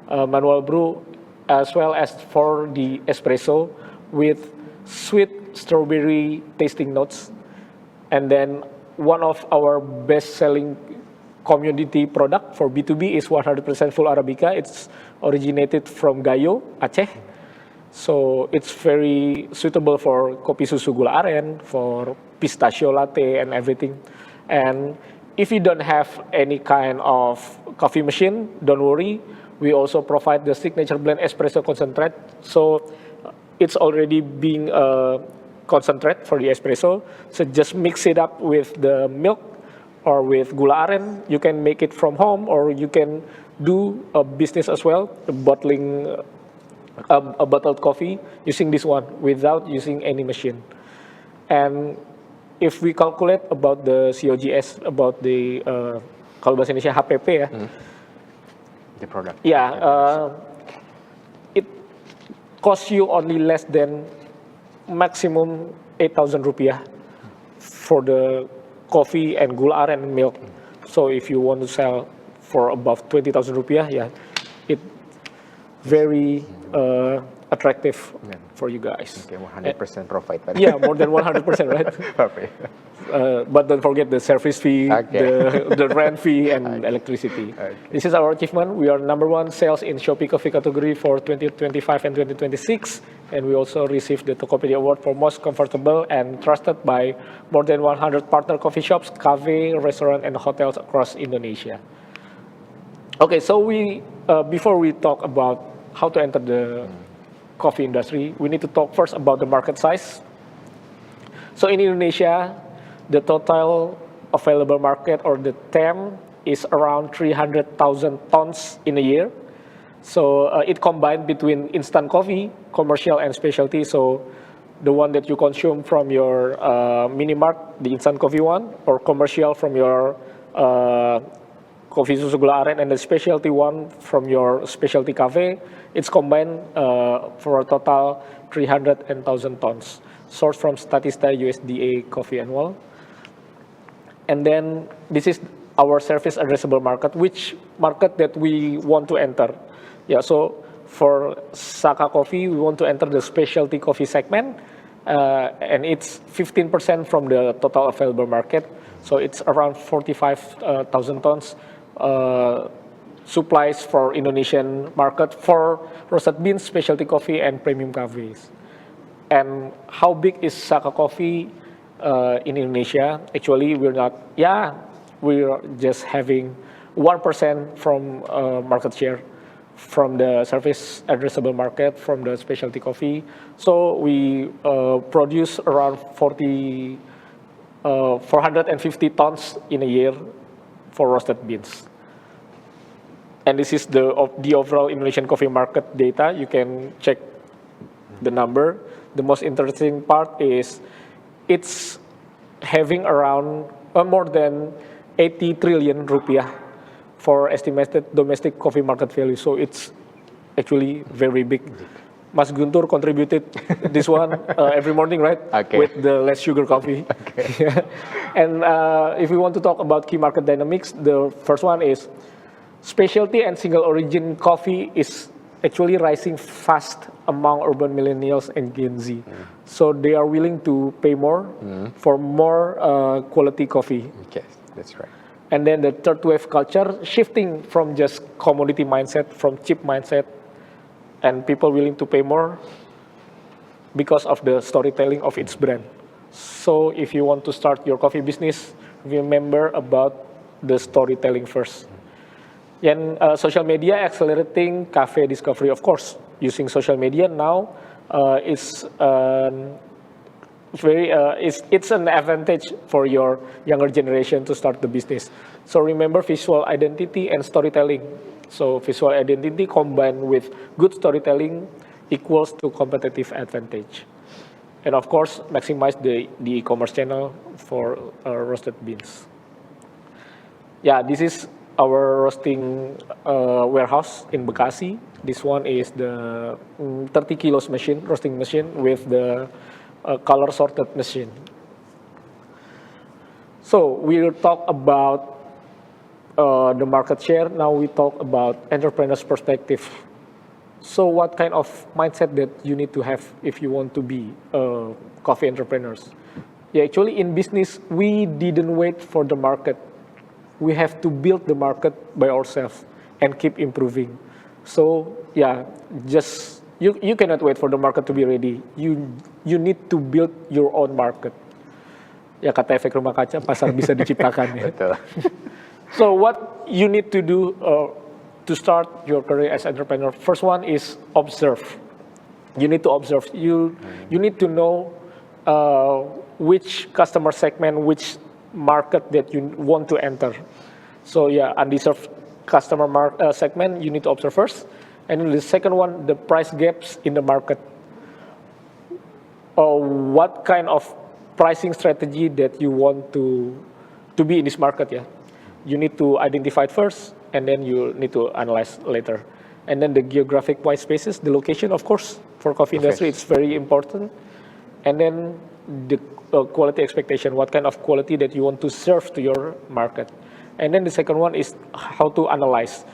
manual brew, as well as for the espresso with sweet strawberry tasting notes. And then one of our best-selling commodity product for B2B is 100% full Arabica. It's originated from Gayo, Aceh. So it's very suitable for kopi susu gula aren, for pistachio latte and everything. And if you don't have any kind of coffee machine, don't worry. We also provide the signature blend espresso concentrate. So it's already being concentrate for the espresso. So just mix it up with the milk or with gula aren. You can make it from home, or you can do a business as well, bottling a bottled coffee using this one without using any machine. And if we calculate about the COGS, about the kalau bahasa Indonesia HPP ya, the product. Yeah, it costs you only less than maximum 8,000 rupiah for the coffee and gula aren and milk. So if you want to sell for above 20,000 rupiah, yeah, it very attractive for you guys. Okay, 100% profit. Yeah, more than 100%, right? Profit. But don't forget the service fee, Okay. the rent fee, and electricity. Okay. This is our achievement. We are #1 sales in Shopee Coffee category for 2025 and 2026. And we also received the Tokopedia Award for most comfortable and trusted by more than 100 partner coffee shops, cafe, restaurant, and hotels across Indonesia. Okay, so before we talk about how to enter the coffee industry, we need to talk first about the market size. So in Indonesia, the total available market, or the TAM, is around 300,000 tons in a year. So it combined between instant coffee, commercial, and specialty. So the one that you consume from your mini mart, the instant coffee one, or commercial from your coffee susu gula aren, and the specialty one from your specialty cafe. It's combined for a total 300,000 tons, sourced from Statista USDA Coffee Annual. And then this is our service addressable market, which market that we want to enter. Yeah, so for Saka Coffee, we want to enter the specialty coffee segment, and it's 15% from the total available market. So it's around 45,000 tons supplies for Indonesian market for roasted beans, specialty coffee, and premium coffees. And how big is Saka Coffee in Indonesia? Actually, we're just having 1% from market share from the service addressable market from the specialty coffee. So we produce around 450 tons in a year for roasted beans. And this is the overall Indonesian coffee market data. You can check the number. The most interesting part is it's having around more than 80 trillion rupiah for estimated domestic coffee market value. So it's actually very big. Mas Guntur contributed this one every morning, right? Okay. With the less sugar coffee. Okay. And if we want to talk about key market dynamics, the first one is specialty and single origin coffee is actually rising fast among urban millennials and Gen Z. So they are willing to pay more for more quality coffee. Okay, that's right. And then the third wave culture, shifting from just commodity mindset, from cheap mindset, and people willing to pay more because of the storytelling of its brand. So if you want to start your coffee business, remember about the storytelling first. And social media accelerating cafe discovery, of course. Using social media now is it's an advantage for your younger generation to start the business. So remember visual identity and storytelling. So visual identity combined with good storytelling equals to competitive advantage. And of course, maximize the e-commerce channel for roasted beans. Yeah, this is our roasting warehouse in Bekasi. This one is the 30 kilos machine, roasting machine with the color sorted machine. So we will talk about the market share. Now we talk about entrepreneur's perspective. So what kind of mindset that you need to have if you want to be coffee entrepreneurs? Yeah, actually in business, we didn't wait for the market. We have to build the market by ourselves and keep improving. So yeah, just you cannot wait for the market to be ready. You need to build your own market. Ya kata efek rumah kaca, pasar bisa diciptakan. Ya. Betul. So what you need to do to start your career as entrepreneur? First one is observe. You need to observe. You need to know which customer segment, which market that you want to enter. So yeah, undeserved customer segment, you need to observe first. And the second one, the price gaps in the market. What kind of pricing strategy that you want to be in this market, yeah? You need to identify it first, and then you need to analyze later. And then the geographic white spaces, the location, of course, for coffee industry, it's very important. And then the quality expectation, what kind of quality that you want to serve to your market. And then the second one is how to analyze.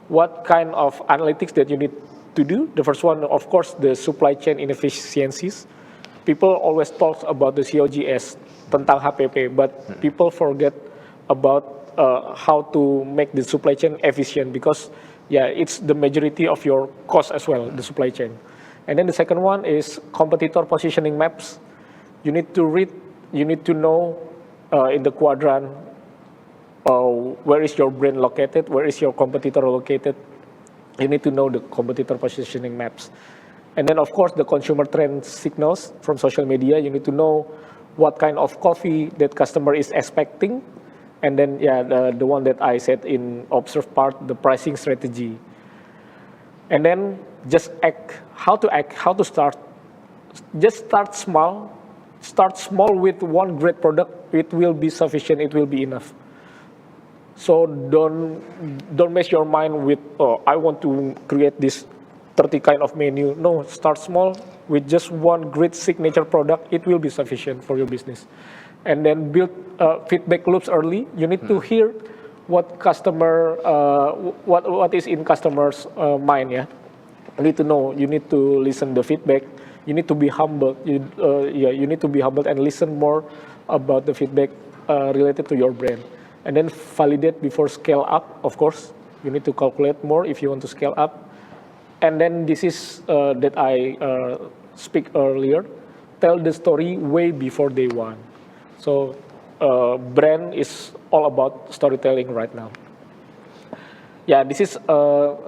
What kind of analytics that you need to do? The first one, of course, the supply chain inefficiencies. People always talk about the COGS, tentang HPP, but people forget about how to make the supply chain efficient because, yeah, it's the majority of your cost as well, the supply chain. And then the second one is competitor positioning maps. You need to read, you need to know in the quadrant where is your brand located, where is your competitor located. You need to know the competitor positioning maps. And then, of course, the consumer trend signals from social media. You need to know what kind of coffee that customer is expecting. And then, yeah, the one that I said in observe part, the pricing strategy. And then just act, how to start. Just start small. Start small with one great product. It will be sufficient, it will be enough. So don't mess your mind with, I want to create this 30 kind of menu. No, start small with just one great signature product. It will be sufficient for your business. And then build feedback loops early. You need to hear what customer, what is in customer's mind. Yeah, you need to know. You need to listen the feedback. You need to be humble. You need to be humble and listen more about the feedback related to your brand. And then validate before scale up. Of course, you need to calculate more if you want to scale up. And then this is that I speak earlier. Tell the story way before day one. So brand is all about storytelling right now. Yeah, this is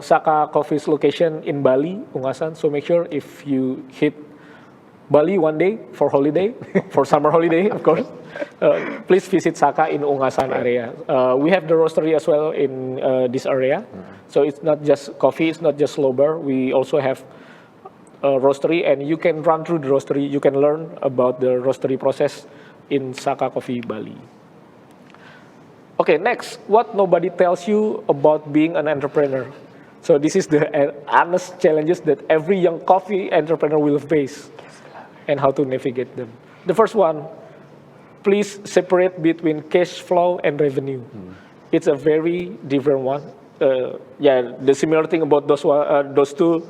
Saka Coffee's location in Bali, Ungasan. So make sure if you hit Bali one day for holiday, for summer holiday, of course, please visit Saka in Ungasan area. We have the roastery as well in this area. So it's not just coffee, it's not just slow bar. We also have a roastery, and you can run through the roastery. You can learn about the roastery process in Saka Coffee Bali. Okay, next, what nobody tells you about being an entrepreneur. So this is the honest challenges that every young coffee entrepreneur will face and how to navigate them. The first one, please separate between cash flow and revenue. It's a very different one. yeah, the similar thing about those two,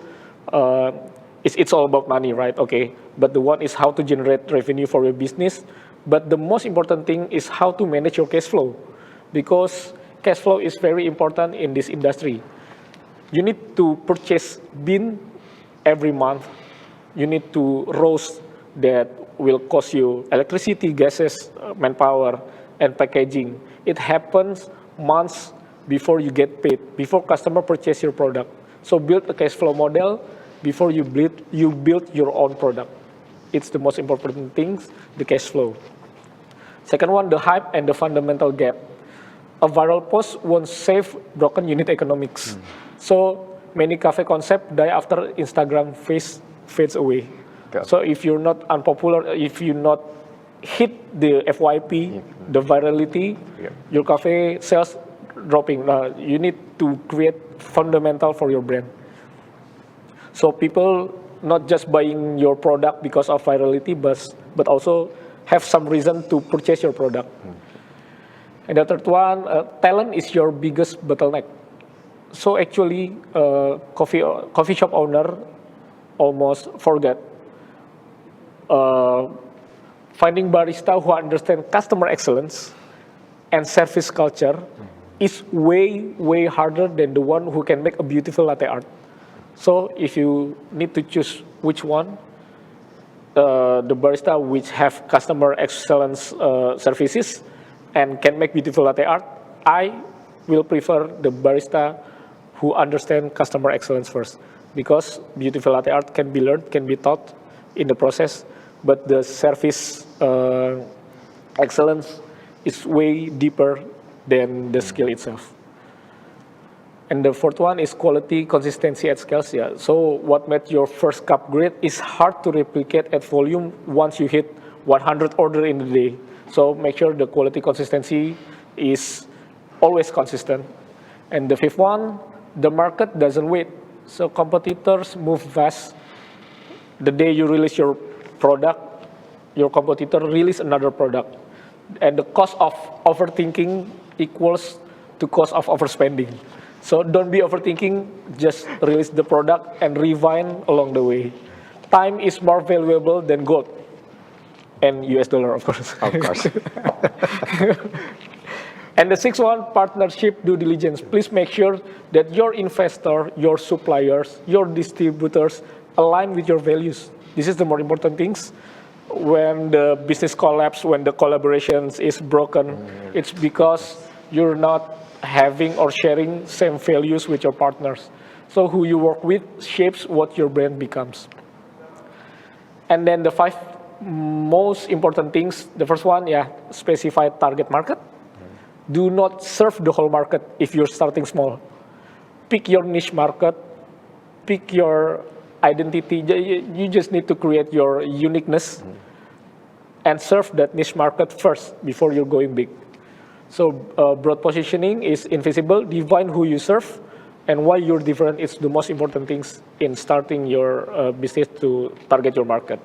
it's all about money, right? Okay, but the one is how to generate revenue for your business. But the most important thing is how to manage your cash flow, because cash flow is very important in this industry. You need to purchase bean every month. You need to roast that will cost you electricity, gases, manpower, and packaging. It happens months before you get paid, before customer purchase your product. So build a cash flow model before you build your own product. It's the most important things, the cash flow. Second one, the hype and the fundamental gap. A viral post won't save broken unit economics. So many cafe concepts die after Instagram fades away. Got it. So if you're not unpopular, if you not hit the FYP, the virality, Yeah. your cafe sales dropping. You need to create fundamental for your brand. So people not just buying your product because of virality, but also have some reason to purchase your product. And the third one, talent is your biggest bottleneck. So actually, coffee shop owner almost forget finding barista who understand customer excellence and service culture is way harder than the one who can make a beautiful latte art. So if you need to choose which one, the barista which have customer excellence services and can make beautiful latte art, I will prefer the barista who understand customer excellence first, because beautiful latte art can be learned, can be taught in the process, but the service excellence is way deeper than the skill itself. And the fourth one is quality consistency at scales. Yeah. So what made your first cup great is hard to replicate at volume once you hit 100 order in a day. So make sure the quality consistency is always consistent. And the fifth one, the market doesn't wait. So competitors move fast. The day you release your product, your competitor release another product. And the cost of overthinking equals to cost of overspending. So don't be overthinking, just release the product and refine along the way. Time is more valuable than gold. And US dollar, of course. Of course. And the sixth one, partnership due diligence. Please make sure that your investor, your suppliers, your distributors align with your values. This is the more important things. When the business collapse, when the collaborations is broken, it's because you're not having or sharing same values with your partners. So who you work with shapes what your brand becomes. And then the five most important things, the first one, specify target market. Do not serve the whole market if you're starting small. Pick your niche market, pick your identity. You just need to create your uniqueness and serve that niche market first before you're going big. So broad positioning is invisible. Define who you serve and why you're different. It's the most important things in starting your business to target your market.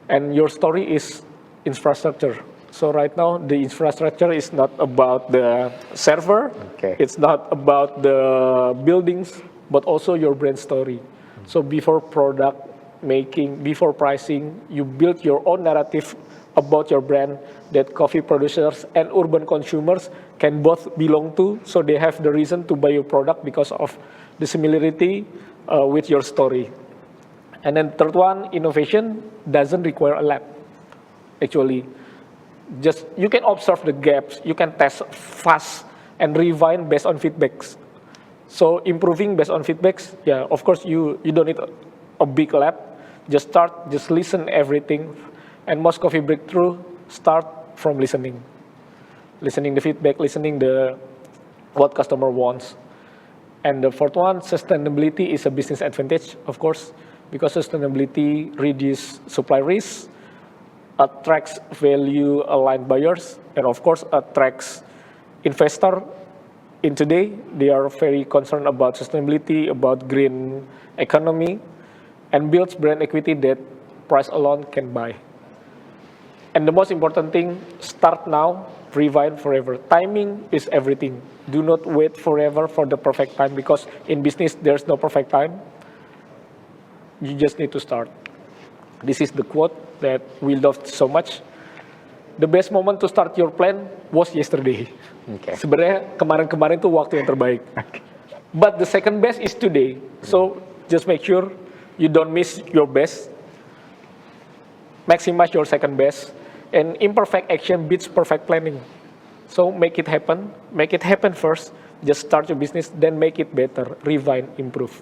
And your story is infrastructure. So right now, the infrastructure is not about the server. Okay. It's not about the buildings, but also your brand story. So before product making, before pricing, you build your own narrative about your brand that coffee producers and urban consumers can both belong to, so they have the reason to buy your product because of the similarity with your story. And then third one, innovation doesn't require a lab. Actually, just you can observe the gaps, you can test fast and refine based on feedbacks. So improving based on feedbacks, of course you don't need a big lab. Just start, just listen everything. And most coffee breakthrough start from listening. Listening the feedback, listening the what customer wants. And the fourth one, sustainability is a business advantage, of course, because sustainability reduces supply risk, attracts value-aligned buyers, and of course attracts investor. In today, they are very concerned about sustainability, about green economy, and builds brand equity that price alone can buy. And the most important thing, start now, refine forever. Timing is everything. Do not wait forever for the perfect time, because in business, there's no perfect time. You just need to start. This is the quote that we loved so much. The best moment to start your plan was yesterday. Okay. Sebenarnya kemarin-kemarin tuh waktu yang terbaik. But the second best is today. So just make sure you don't miss your best. Maximize your second best. And imperfect action beats perfect planning. So make it happen. Make it happen first. Just start your business, then make it better. Refine, improve.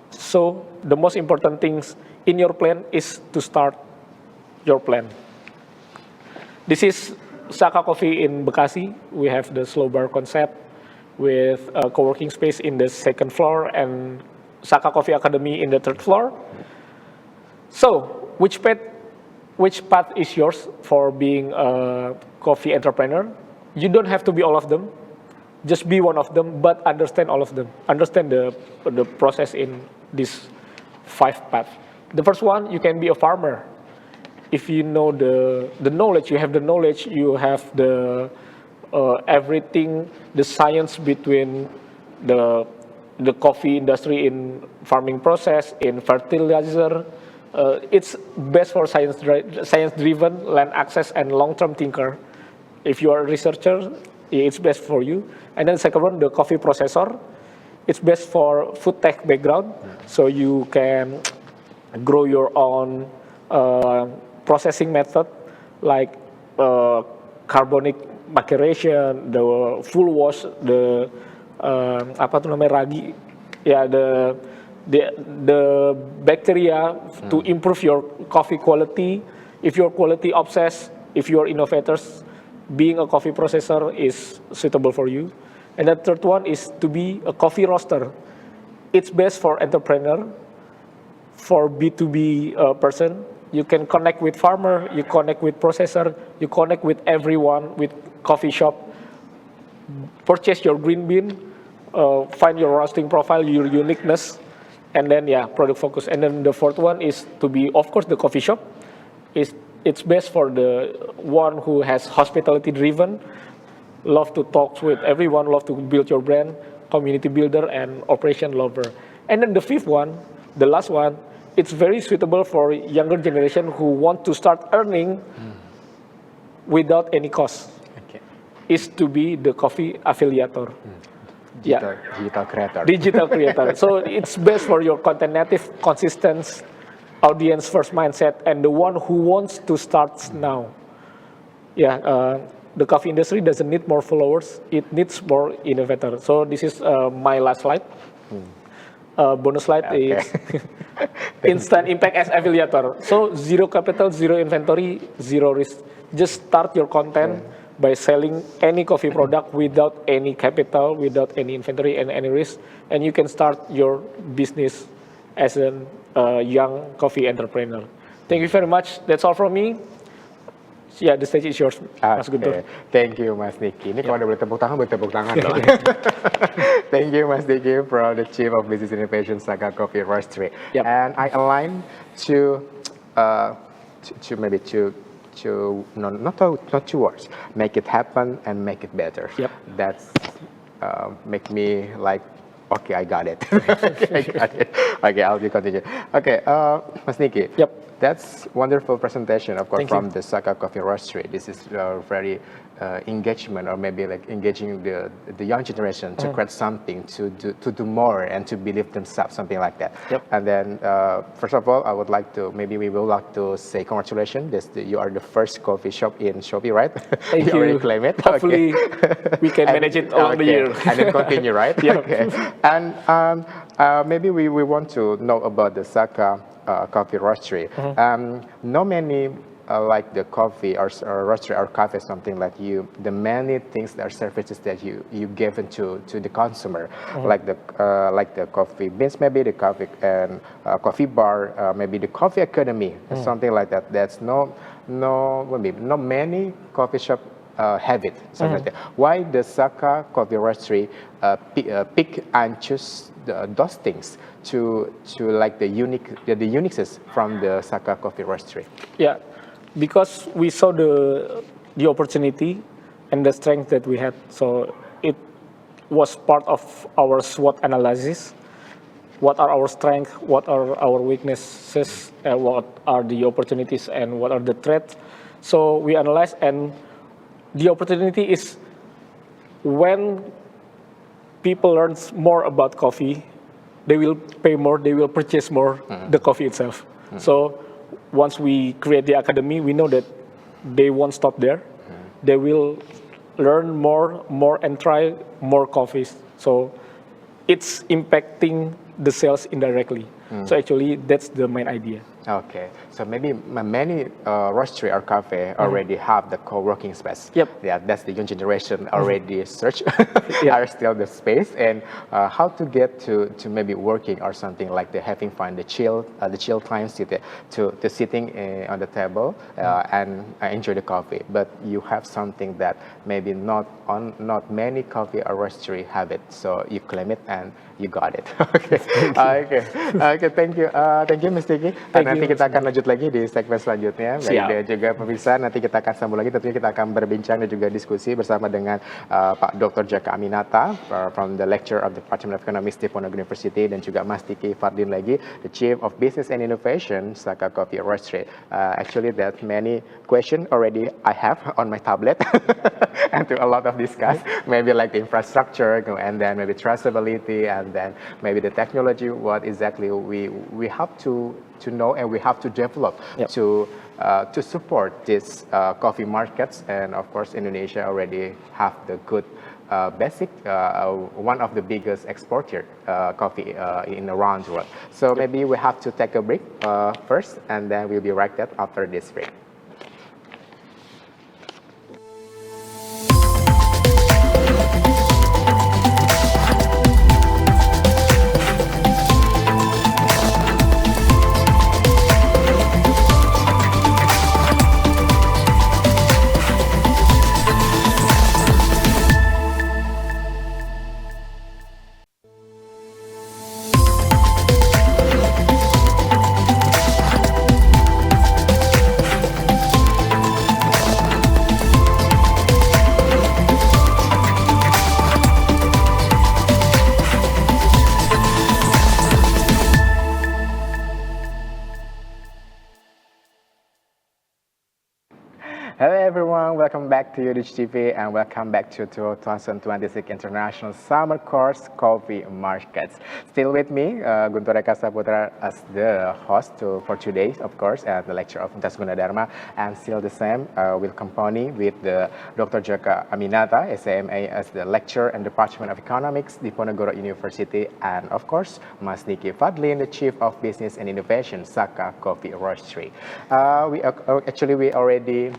So the most important things in your plan is to start your plan. This is Saka Coffee in Bekasi. We have the slow bar concept with a co-working space in the second floor and Saka Coffee Academy in the third floor. So, which path is yours for being a coffee entrepreneur? You don't have to be all of them. Just be one of them, but understand all of them. Understand the process in these 5 paths. The first one, you can be a farmer. If you know the knowledge, you have the knowledge, you have the everything, the science between the coffee industry in farming process, in fertilizer. It's best for science-driven, land access, and long-term thinker. If you are a researcher, it's best for you. And then second one, the coffee processor. It's best for food tech background, so you can grow your own processing method, like carbonic maceration, the full wash, the apa tuh namanya ragi, ya the bacteria to improve your coffee quality. If you're quality obsessed, if you're innovators, being a coffee processor is suitable for you. And the third one is to be a coffee roaster. It's best for entrepreneur, for B2B person. You can connect with farmer, you connect with processor, you connect with everyone, with coffee shop. Purchase your green bean, find your roasting profile, your uniqueness, and then product focus. And then the fourth one is to be, of course, the coffee shop. It's best for the one who has hospitality driven, love to talk with everyone, love to build your brand, community builder, and operation lover. And then the fifth one, the last one, it's very suitable for younger generation who want to start earning without any cost. Okay. Is to be the coffee affiliator. Digital creator. Digital creator. So it's best for your content native, consistent, audience first mindset, and the one who wants to start now. The coffee industry doesn't need more followers, it needs more innovators. So this is my last slide. Bonus slide is instant impact as affiliator. So zero capital, zero inventory, zero risk. Just start your content by selling any coffee product without any capital, without any inventory and any risk. And you can start your business as a young coffee entrepreneur. Thank you very much. That's all from me. The stage is yours, Mas Guntur. Thank you, Mas Niki. Ini kalau udah boleh tepuk tangan loh. Thank you, Mas Niki, from the Chief of Business Innovation, Saka Coffee Roastery. Yep. And I align to not two words. Make it happen and make it better. Yep. That's make me like, okay, I got it. Okay, I'll be continue. Okay, Mas Niki. Yep. That's wonderful presentation, of course, Thank you. from the Saka Coffee Roastery. This is very engagement, or maybe like engaging the young generation to create something, to do more, and to believe themselves, something like that. Yep. And then, first of all, we would like to say congratulations. You are the first coffee shop in Shopee, right? Thank you. Already claim it. Hopefully, we can manage it along the year. And then continue, right? Yeah. Okay. And maybe we want to know about the Saka Coffee Roastery. Not many like the coffee or roastery or cafe, something like the many things that are services that you give to the consumer, like the coffee beans, maybe the coffee and coffee bar, maybe the coffee academy, something like that. That's not many coffee shop have it, something like that. Why the Saka Coffee Roastery pick and choose those things to like the uniqueness from the Saka Coffee Roastery? Yeah, because we saw the opportunity and the strength that we had. So was part of our SWOT analysis. What are our strengths? What are our weaknesses? What are the opportunities and what are the threats? So we analyze, and the opportunity is when people learn more about coffee, they will pay more, they will purchase more the coffee itself. So once we create the academy, we know that they won't stop there. They will learn more, and try more coffees. So it's impacting the sales indirectly. So actually, that's the main idea. Okay, so maybe many roastery or cafe already have the co-working space. Yep. Yeah, that's the young generation already search Yeah. are still the space, and how to get to maybe working or something like the having fun, the chill times to sitting on the table and enjoy the coffee. But you have something that maybe not many coffee or roastery have it, so you claim it and you got it. Okay, okay, thank you, Ms. Tiki. Nanti kita akan lanjut lagi di segmen selanjutnya. Baik, Siap. dan juga pemirsa, nanti kita akan sambung lagi. Tentunya kita akan berbincang dan juga diskusi bersama dengan Pak Dr. Jaka Aminata from the lecturer of the Department of Economics Diponegoro University, dan juga Mas Diki Fadlin lagi, the Chief of Business and Innovation Saka Coffee Roastery. Actually, that many question already I have on my tablet and to a lot of discuss, maybe like the infrastructure and then maybe traceability and then maybe the technology, what exactly we have to know and we have to develop to support these coffee markets. And of course, Indonesia already have the good basic, one of the biggest exporter coffee in around the world. So maybe we have to take a break first, and then we'll be right back after this break. Hello everyone, welcome back to UDH TV and welcome back to 2026 International Summer Course Coffee Markets. Still with me, Guntur Eka Saputra as the host for today, of course, and the lecturer of Universitas Gunadarma, and still the same with company with the Dr. Jaka Aminata, SAMA, as the lecturer in Department of Economics, Diponegoro University, and of course, Mas Diki Fadlin, the Chief of Business and Innovation, Saka Coffee Roastery. We already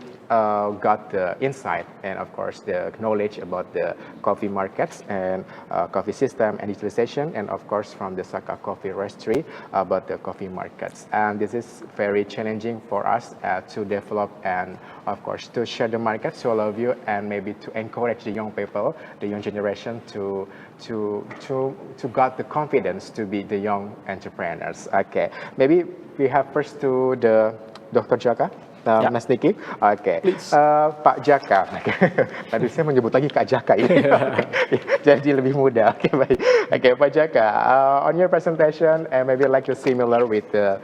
got the insight and of course the knowledge about the coffee markets and coffee system and utilization, and of course from the Saka Coffee Roastery about the coffee markets. And this is very challenging for us to develop and of course to share the market to all of you, and maybe to encourage the young people, the young generation to got the confidence to be the young entrepreneurs. Okay, maybe we have first to the Dr. Jaka. Mas Diki, oke. Pak Jaka, tadi saya menyebut lagi Kak Jaka ini, jadi lebih mudah. Oke, baik. Oke, Pak Jaka, on your presentation, maybe like you're similar with the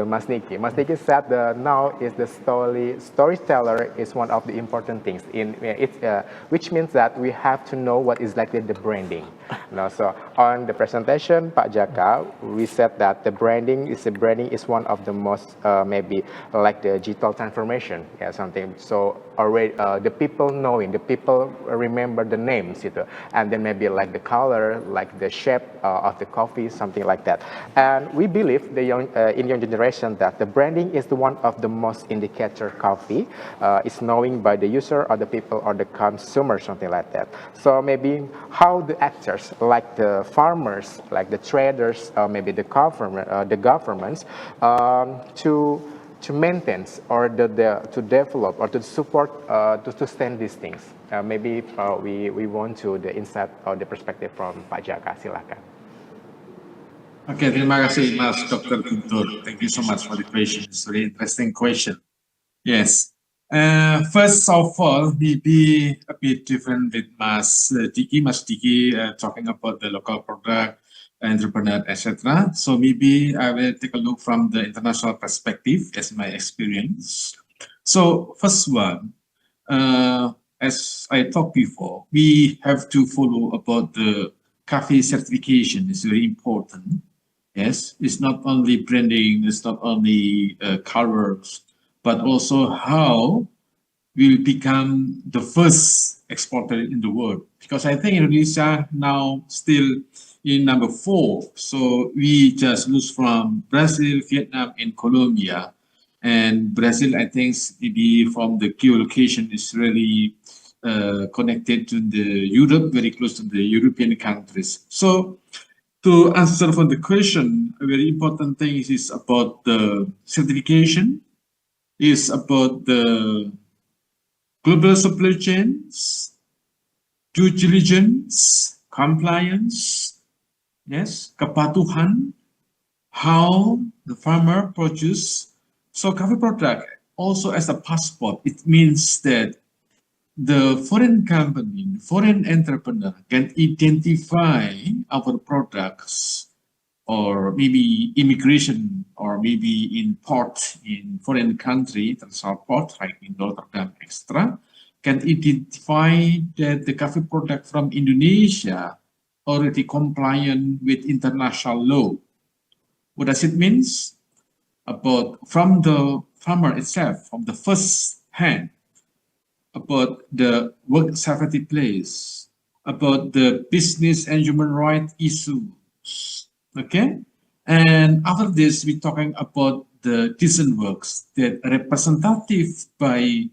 Mas Diki. Mas Diki said now is the storyteller is one of the important things in it, which means that we have to know what is like the branding. Now, so on the presentation, Pak Jaka, we said that the branding is one of the most maybe like the digital transformation, something. So already the people knowing, the people remember the names, and then maybe like the color, like the shape of the coffee, something like that. And we believe the young generation that the branding is the one of the most indicator coffee is knowing by the user or the people or the consumer, something like that. So maybe how the actors like the farmers, like the traders, maybe the governments to maintain or to develop or to support to stand these things. Maybe we want to the insight or the perspective from Pak Jaka. Silakan. Okay, terima kasih Mas Dr. Guntur. Thank you so much for the question. It's a very interesting question. Yes, First of all, maybe a bit different with Mas Diki, talking about the local product, entrepreneur, etc. So maybe I will take a look from the international perspective as my experience. So first one, as I talked before, we have to follow about the CAFE certification. It's very important. Yes, it's not only branding, it's not only colors, but also how we'll become the first exporter in the world. Because I think Indonesia now still in number 4. So we just lose from Brazil, Vietnam, and Colombia. And Brazil, I think, maybe from the geolocation is really connected to the Europe, very close to the European countries. So to answer for the question, a very important thing is about the certification, is about the global supply chains, due diligence, compliance, yes, kepatuhan, how the farmer produce. So coffee product also as a passport, it means that the foreign company, foreign entrepreneur can identify our products, or maybe immigration, or maybe in port in foreign country, international port like in Rotterdam, etc., can identify that the coffee product from Indonesia already compliant with international law. What does it mean? About from the farmer itself, from the first hand, about the work safety place, about the business and human rights issues. Okay, and after this, we're talking about the decent works that are representative by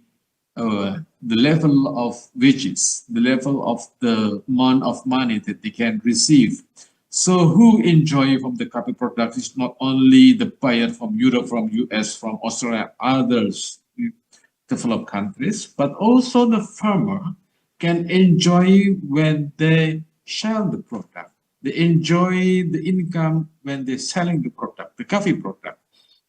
the level of wages, the level of the amount of money that they can receive. So who enjoy from the coffee product is not only the buyer from Europe, from US, from Australia, others developed countries, but also the farmer can enjoy when they sell the product. They enjoy the income when they're selling the product, the coffee product.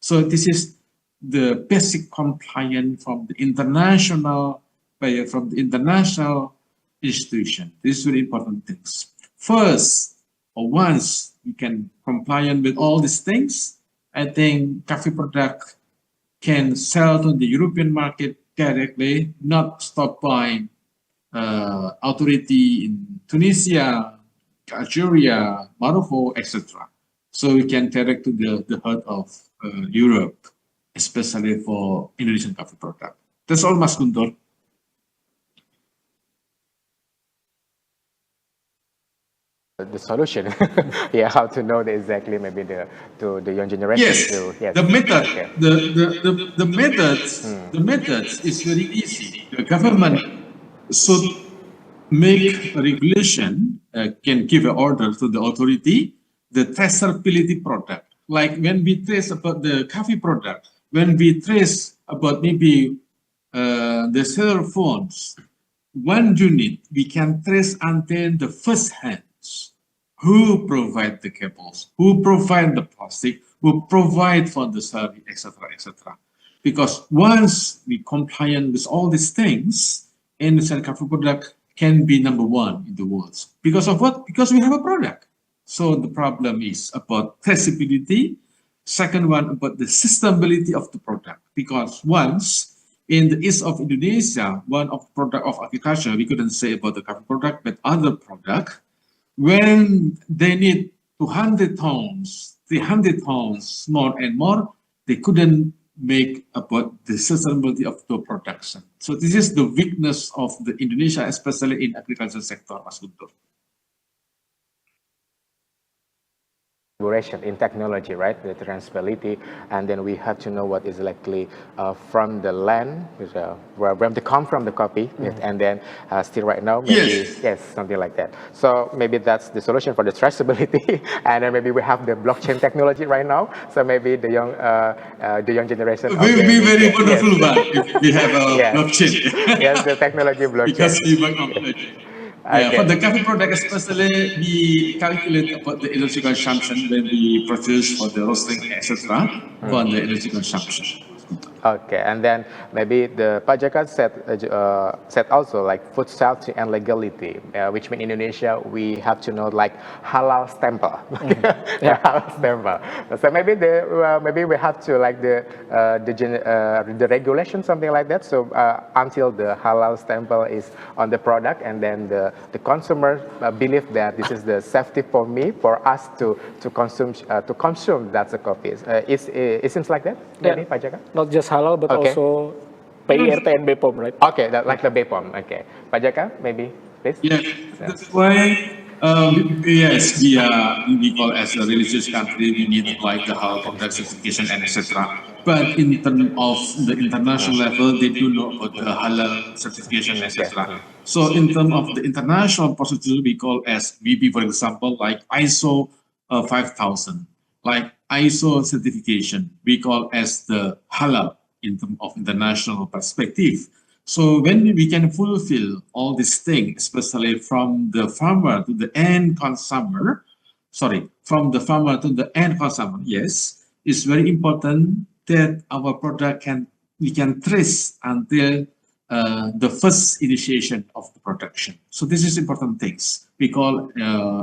So this is the basic compliance from the international buyer, from the international institution. These are very important things. First, or once we can compliant with all these things, I think coffee product can sell to the European market directly, not stopped by authority in Tunisia, Algeria, Morocco, etc. So we can direct to the heart of Europe, especially for Indonesian coffee product. That's all, Mas Guntur. The solution, yeah, how to know exactly maybe the young generation. Yes, Yes. the method, Okay. the methods is very easy. The government should make a regulation, can give an order to the authority, the traceability product. Like when we trace about the coffee product, when we trace about maybe the cellular phones, one unit, we can trace until the first hands. Who provide the cables, who provide the plastic, who provide for the service, etc., etc. Because once we compliant with all these things, Indonesian coffee product can be number 1 in the world. Because of what? Because we have a product. So the problem is about traceability. Second one, about the sustainability of the product. Because once in the east of Indonesia, one of the product of agriculture, we couldn't say about the coffee product, but other product, when they need 200 tons, 300 tons, more and more, they couldn't make about the sustainability of the production. So this is the weakness of the Indonesia, especially in agriculture sector, Mas Guntur. In technology, right? The transferability, and then we have to know what is likely from the land, where they come from the coffee, and then still right now, maybe yes, something like that. So maybe that's the solution for the traceability, and then maybe we have the blockchain technology right now. So maybe the young generation It will be very wonderful, yes. if we have a blockchain. Yes, the technology blockchain. Because we work on blockchain. Yeah, Okay. for the coffee product especially, we calculate about the energy consumption when we produce for the roasting, etc., for the energy consumption. Okay, and then maybe the Pak Jaka said also like food safety and legality, which mean in Indonesia we have to know like halal stempel, Yeah. halal stempel. So maybe we have to like the regulation something like that. So until the halal stempel is on the product, and then the consumer believe that this is the safety for me, for us to consume that's the coffee. It seems like that, maybe Yeah. Pak Jaka? Not just halal, but Okay. also PIRT and BPOM, right? Okay, like the BPOM. Okay, Pak Jaka, maybe please. Yeah, that's why yes, we call as a religious country, we need like the halal product certification and etc. But in terms of the international level, they do know about the halal certification etc. So in terms of the international procedure, we call as VP, for example, like ISO 5000, like ISO certification, we call as the halal in terms of international perspective. So when we can fulfill all these things, especially from the farmer to the end consumer, from the farmer to the end consumer, yes, it's very important that our product we can trace until the first initiation of the production. So this is important things. We call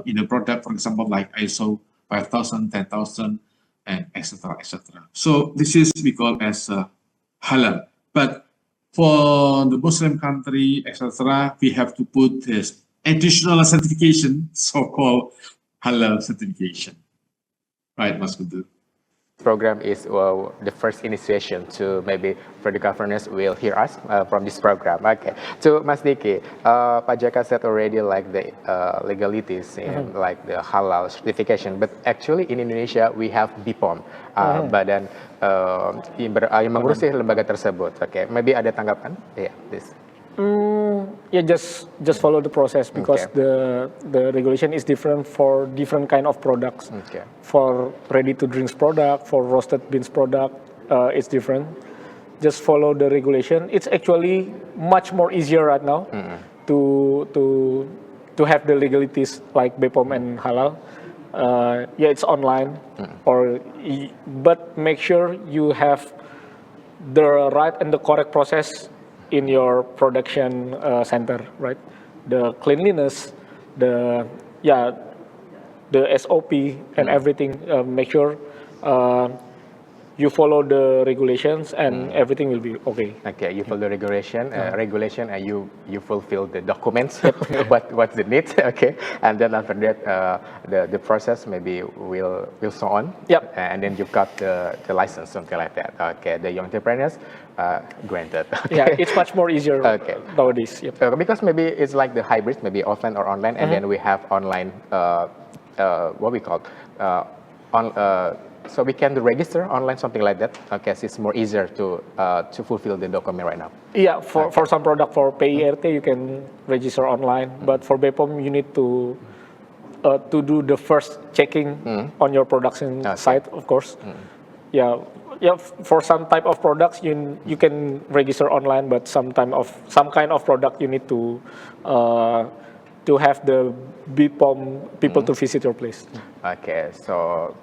in a product, for example, like ISO 5000, 10,000, and etc. etc. So this is we call as halal. But for the Muslim country, etc., we have to put this additional certification, so-called halal certification. Right, Mas Guntur? Program is the first initiation to maybe for the governors will hear us from this program. Okay, to Mas Diki, Pak Jaka said already like the legalities and like the halal certification, but actually in Indonesia we have BPOM, badan yang mengurusi lembaga tersebut. Okay, maybe ada tanggapan? Yeah, please. Yeah, just follow the process because Okay. the regulation is different for different kind of products. Okay. For ready to drinks product, for roasted beans product, it's different. Just follow the regulation. It's actually much more easier right now to have the legalities like BPOM and halal. Yeah, it's online, but make sure you have the right and the correct process in your production center, right? The cleanliness, the SOP and everything. Make sure you follow the regulations and everything will be okay. Okay, you follow the regulation, and you fulfill the documents, what's the need, okay, and then after that, the process maybe will so on. Yep. And then you've got the license, something like that. Okay, the young entrepreneurs, granted. Yeah, it's much more easier Okay. nowadays. Yep. Because maybe it's like the hybrid, maybe offline or online, and then we have online, what we call, so we can register online, something like that. Okay, so it's more easier to fulfill the document right now. Yeah, for some product, for PIRT, you can register online, but for BPOM, you need to do the first checking on your production site, of course. Yeah, for some type of products, you can register online, but some kind of product you need to have the BPOM people to visit your place. Okay, so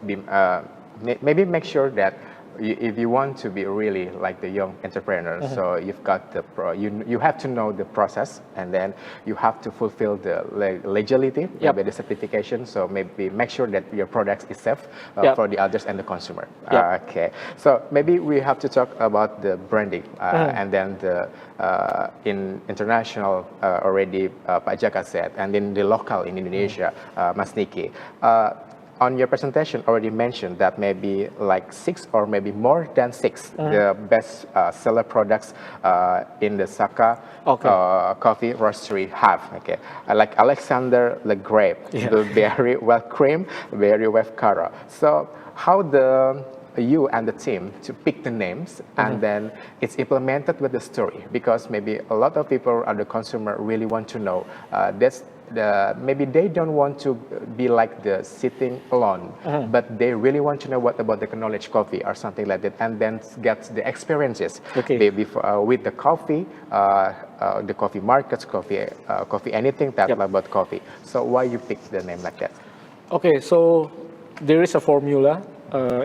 maybe make sure that if you want to be really like the young entrepreneur, so you've got you have to know the process, and then you have to fulfill the legality, maybe the certification. So maybe make sure that your product is safe for the others and the consumer. Okay, so maybe we have to talk about the branding, and then the in international already Pak Jaka said, and then the local in Indonesia, Mas Niki. On your presentation already mentioned that maybe like 6 or maybe more than 6 the best seller products in the Saka coffee roastery have. Okay, like Alexander the Grape, the Berry Well Cream, Berry Well Cara. So how you and the team to pick the names and then it's implemented with the story, because maybe a lot of people or the consumer really want to know maybe they don't want to be like the sitting alone, but they really want to know what about the knowledge coffee or something like that, and then get the experiences maybe with the coffee, the coffee markets, coffee anything that about coffee. So why you pick the name like that? Okay, so there is a formula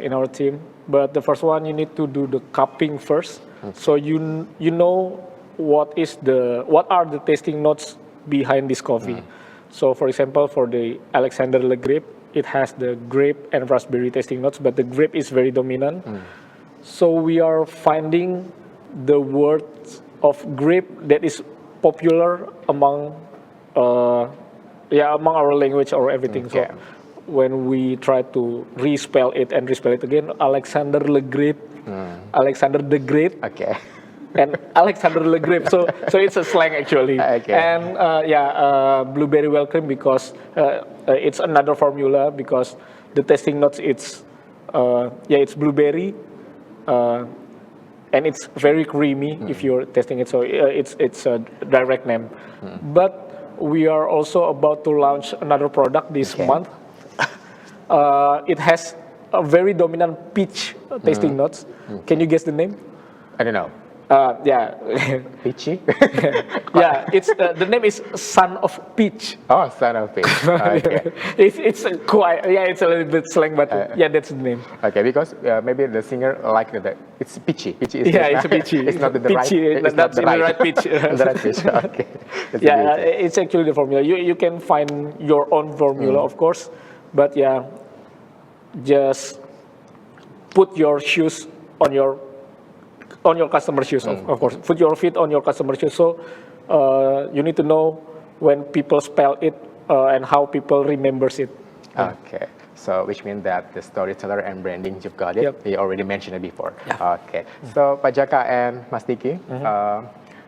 in our team. But the first one, you need to do the cupping first. So you know what are the tasting notes behind this coffee. So for example, for the Alexander Le Grape, it has the grape and raspberry tasting notes, but the grape is very dominant. So we are finding the words of grape that is popular among among our language or everything. Okay. So when we try to respell it again, Alexander Le Grape, Alexander the Great, Okay. and Alexander Le Grape. So it's a slang actually. Okay. And blueberry well cream because it's another formula because the tasting notes it's blueberry. And it's very creamy if you're testing it. So it's a direct name. But we are also about to launch another product this month. It has a very dominant peach tasting notes. Can you guess the name? I don't know. Peachy? It's the name is Son of Peach. Oh, Son of Peach. Okay. It's quite it's a little bit slang, but that's the name. Okay, because maybe the singer like it's peachy. Peachy is It's a peachy. It's not the peachy, right. It's not the right pitch. the right pitch. Okay. It's It's actually the formula. You can find your own formula, of course, but just put your shoes on your customer's shoes, of course. Put your feet on your customer's shoes. So you need to know when people spell it and how people remembers it. Okay. So which means that the storyteller and branding, you've got it. Yep. You already mentioned it before. Yeah. Okay. So Pak Jaka and Mas Diki,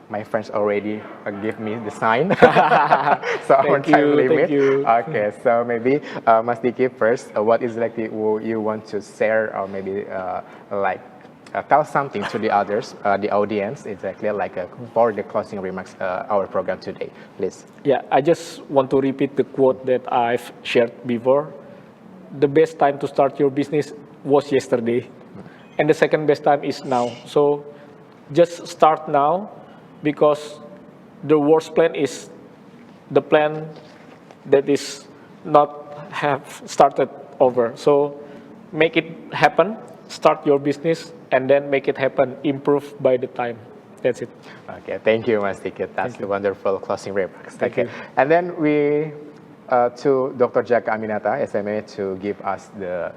my friends already give me the sign. So our time limit. Thank you. Okay. So maybe Mas Diki first, what is like you want to share or maybe tell something to the others, the audience, exactly for the closing remarks, our program today, please. Yeah, I just want to repeat the quote that I've shared before. The best time to start your business was yesterday, and the second best time is now. So just start now, because the worst plan is the plan that is not have started over. So make it happen, start your business, and then make it happen, improve by the time. That's it. Okay, thank you, Mas Dikit. That's the wonderful closing remarks. Thank Okay, you. and then we to Dr. Jaka Aminata, SMA, to give us the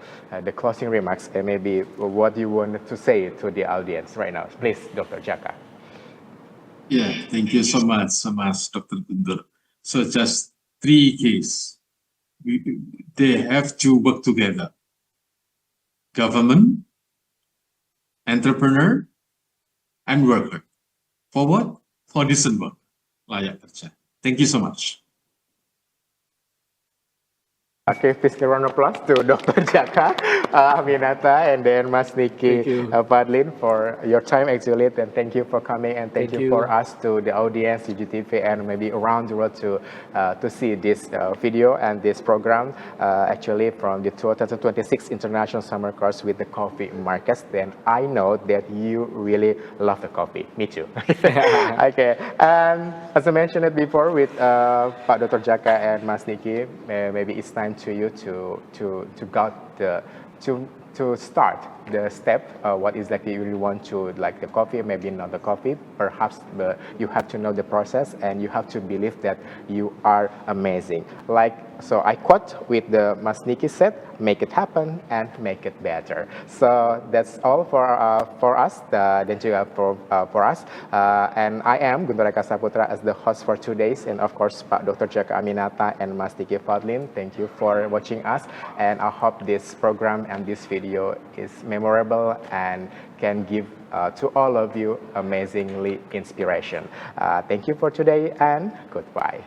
closing remarks and maybe what you want to say to the audience right now. Please, Dr. Jaka. Yeah, thank you so much, Dr. Guntur. So just 3 keys. They have to work together. Government, entrepreneur, and worker. For what? For decent work. Layak kerja. Thank you so much. Okay, please give a round of applause to Dr. Jaka Aminata and then Mas Niki Thank you. Fadlin for your time actually, and thank you for coming and thank you for us to the audience, CGTV, and maybe around the world to see this video and this program actually from the 2026 International Summer Course with the Coffee Markets. Then I know that you really love the coffee. Me too. Okay, and as I mentioned it before with Pak Dr. Jaka and Mas Niki, maybe it's time to you to start the step, what is like you really want to like the coffee, maybe not the coffee, perhaps you have to know the process and you have to believe that you are amazing. So I quote with the Mas Niki said, make it happen and make it better. So that's all for us, dan juga for us. And I am Guntur Eka Saputra as the host for today's, and of course Pak Dr. Jaka Aminata and Mas Niki Fadlin. Thank you for watching us, and I hope this program and this video is memorable and can give to all of you amazingly inspiration. Thank you for today and goodbye.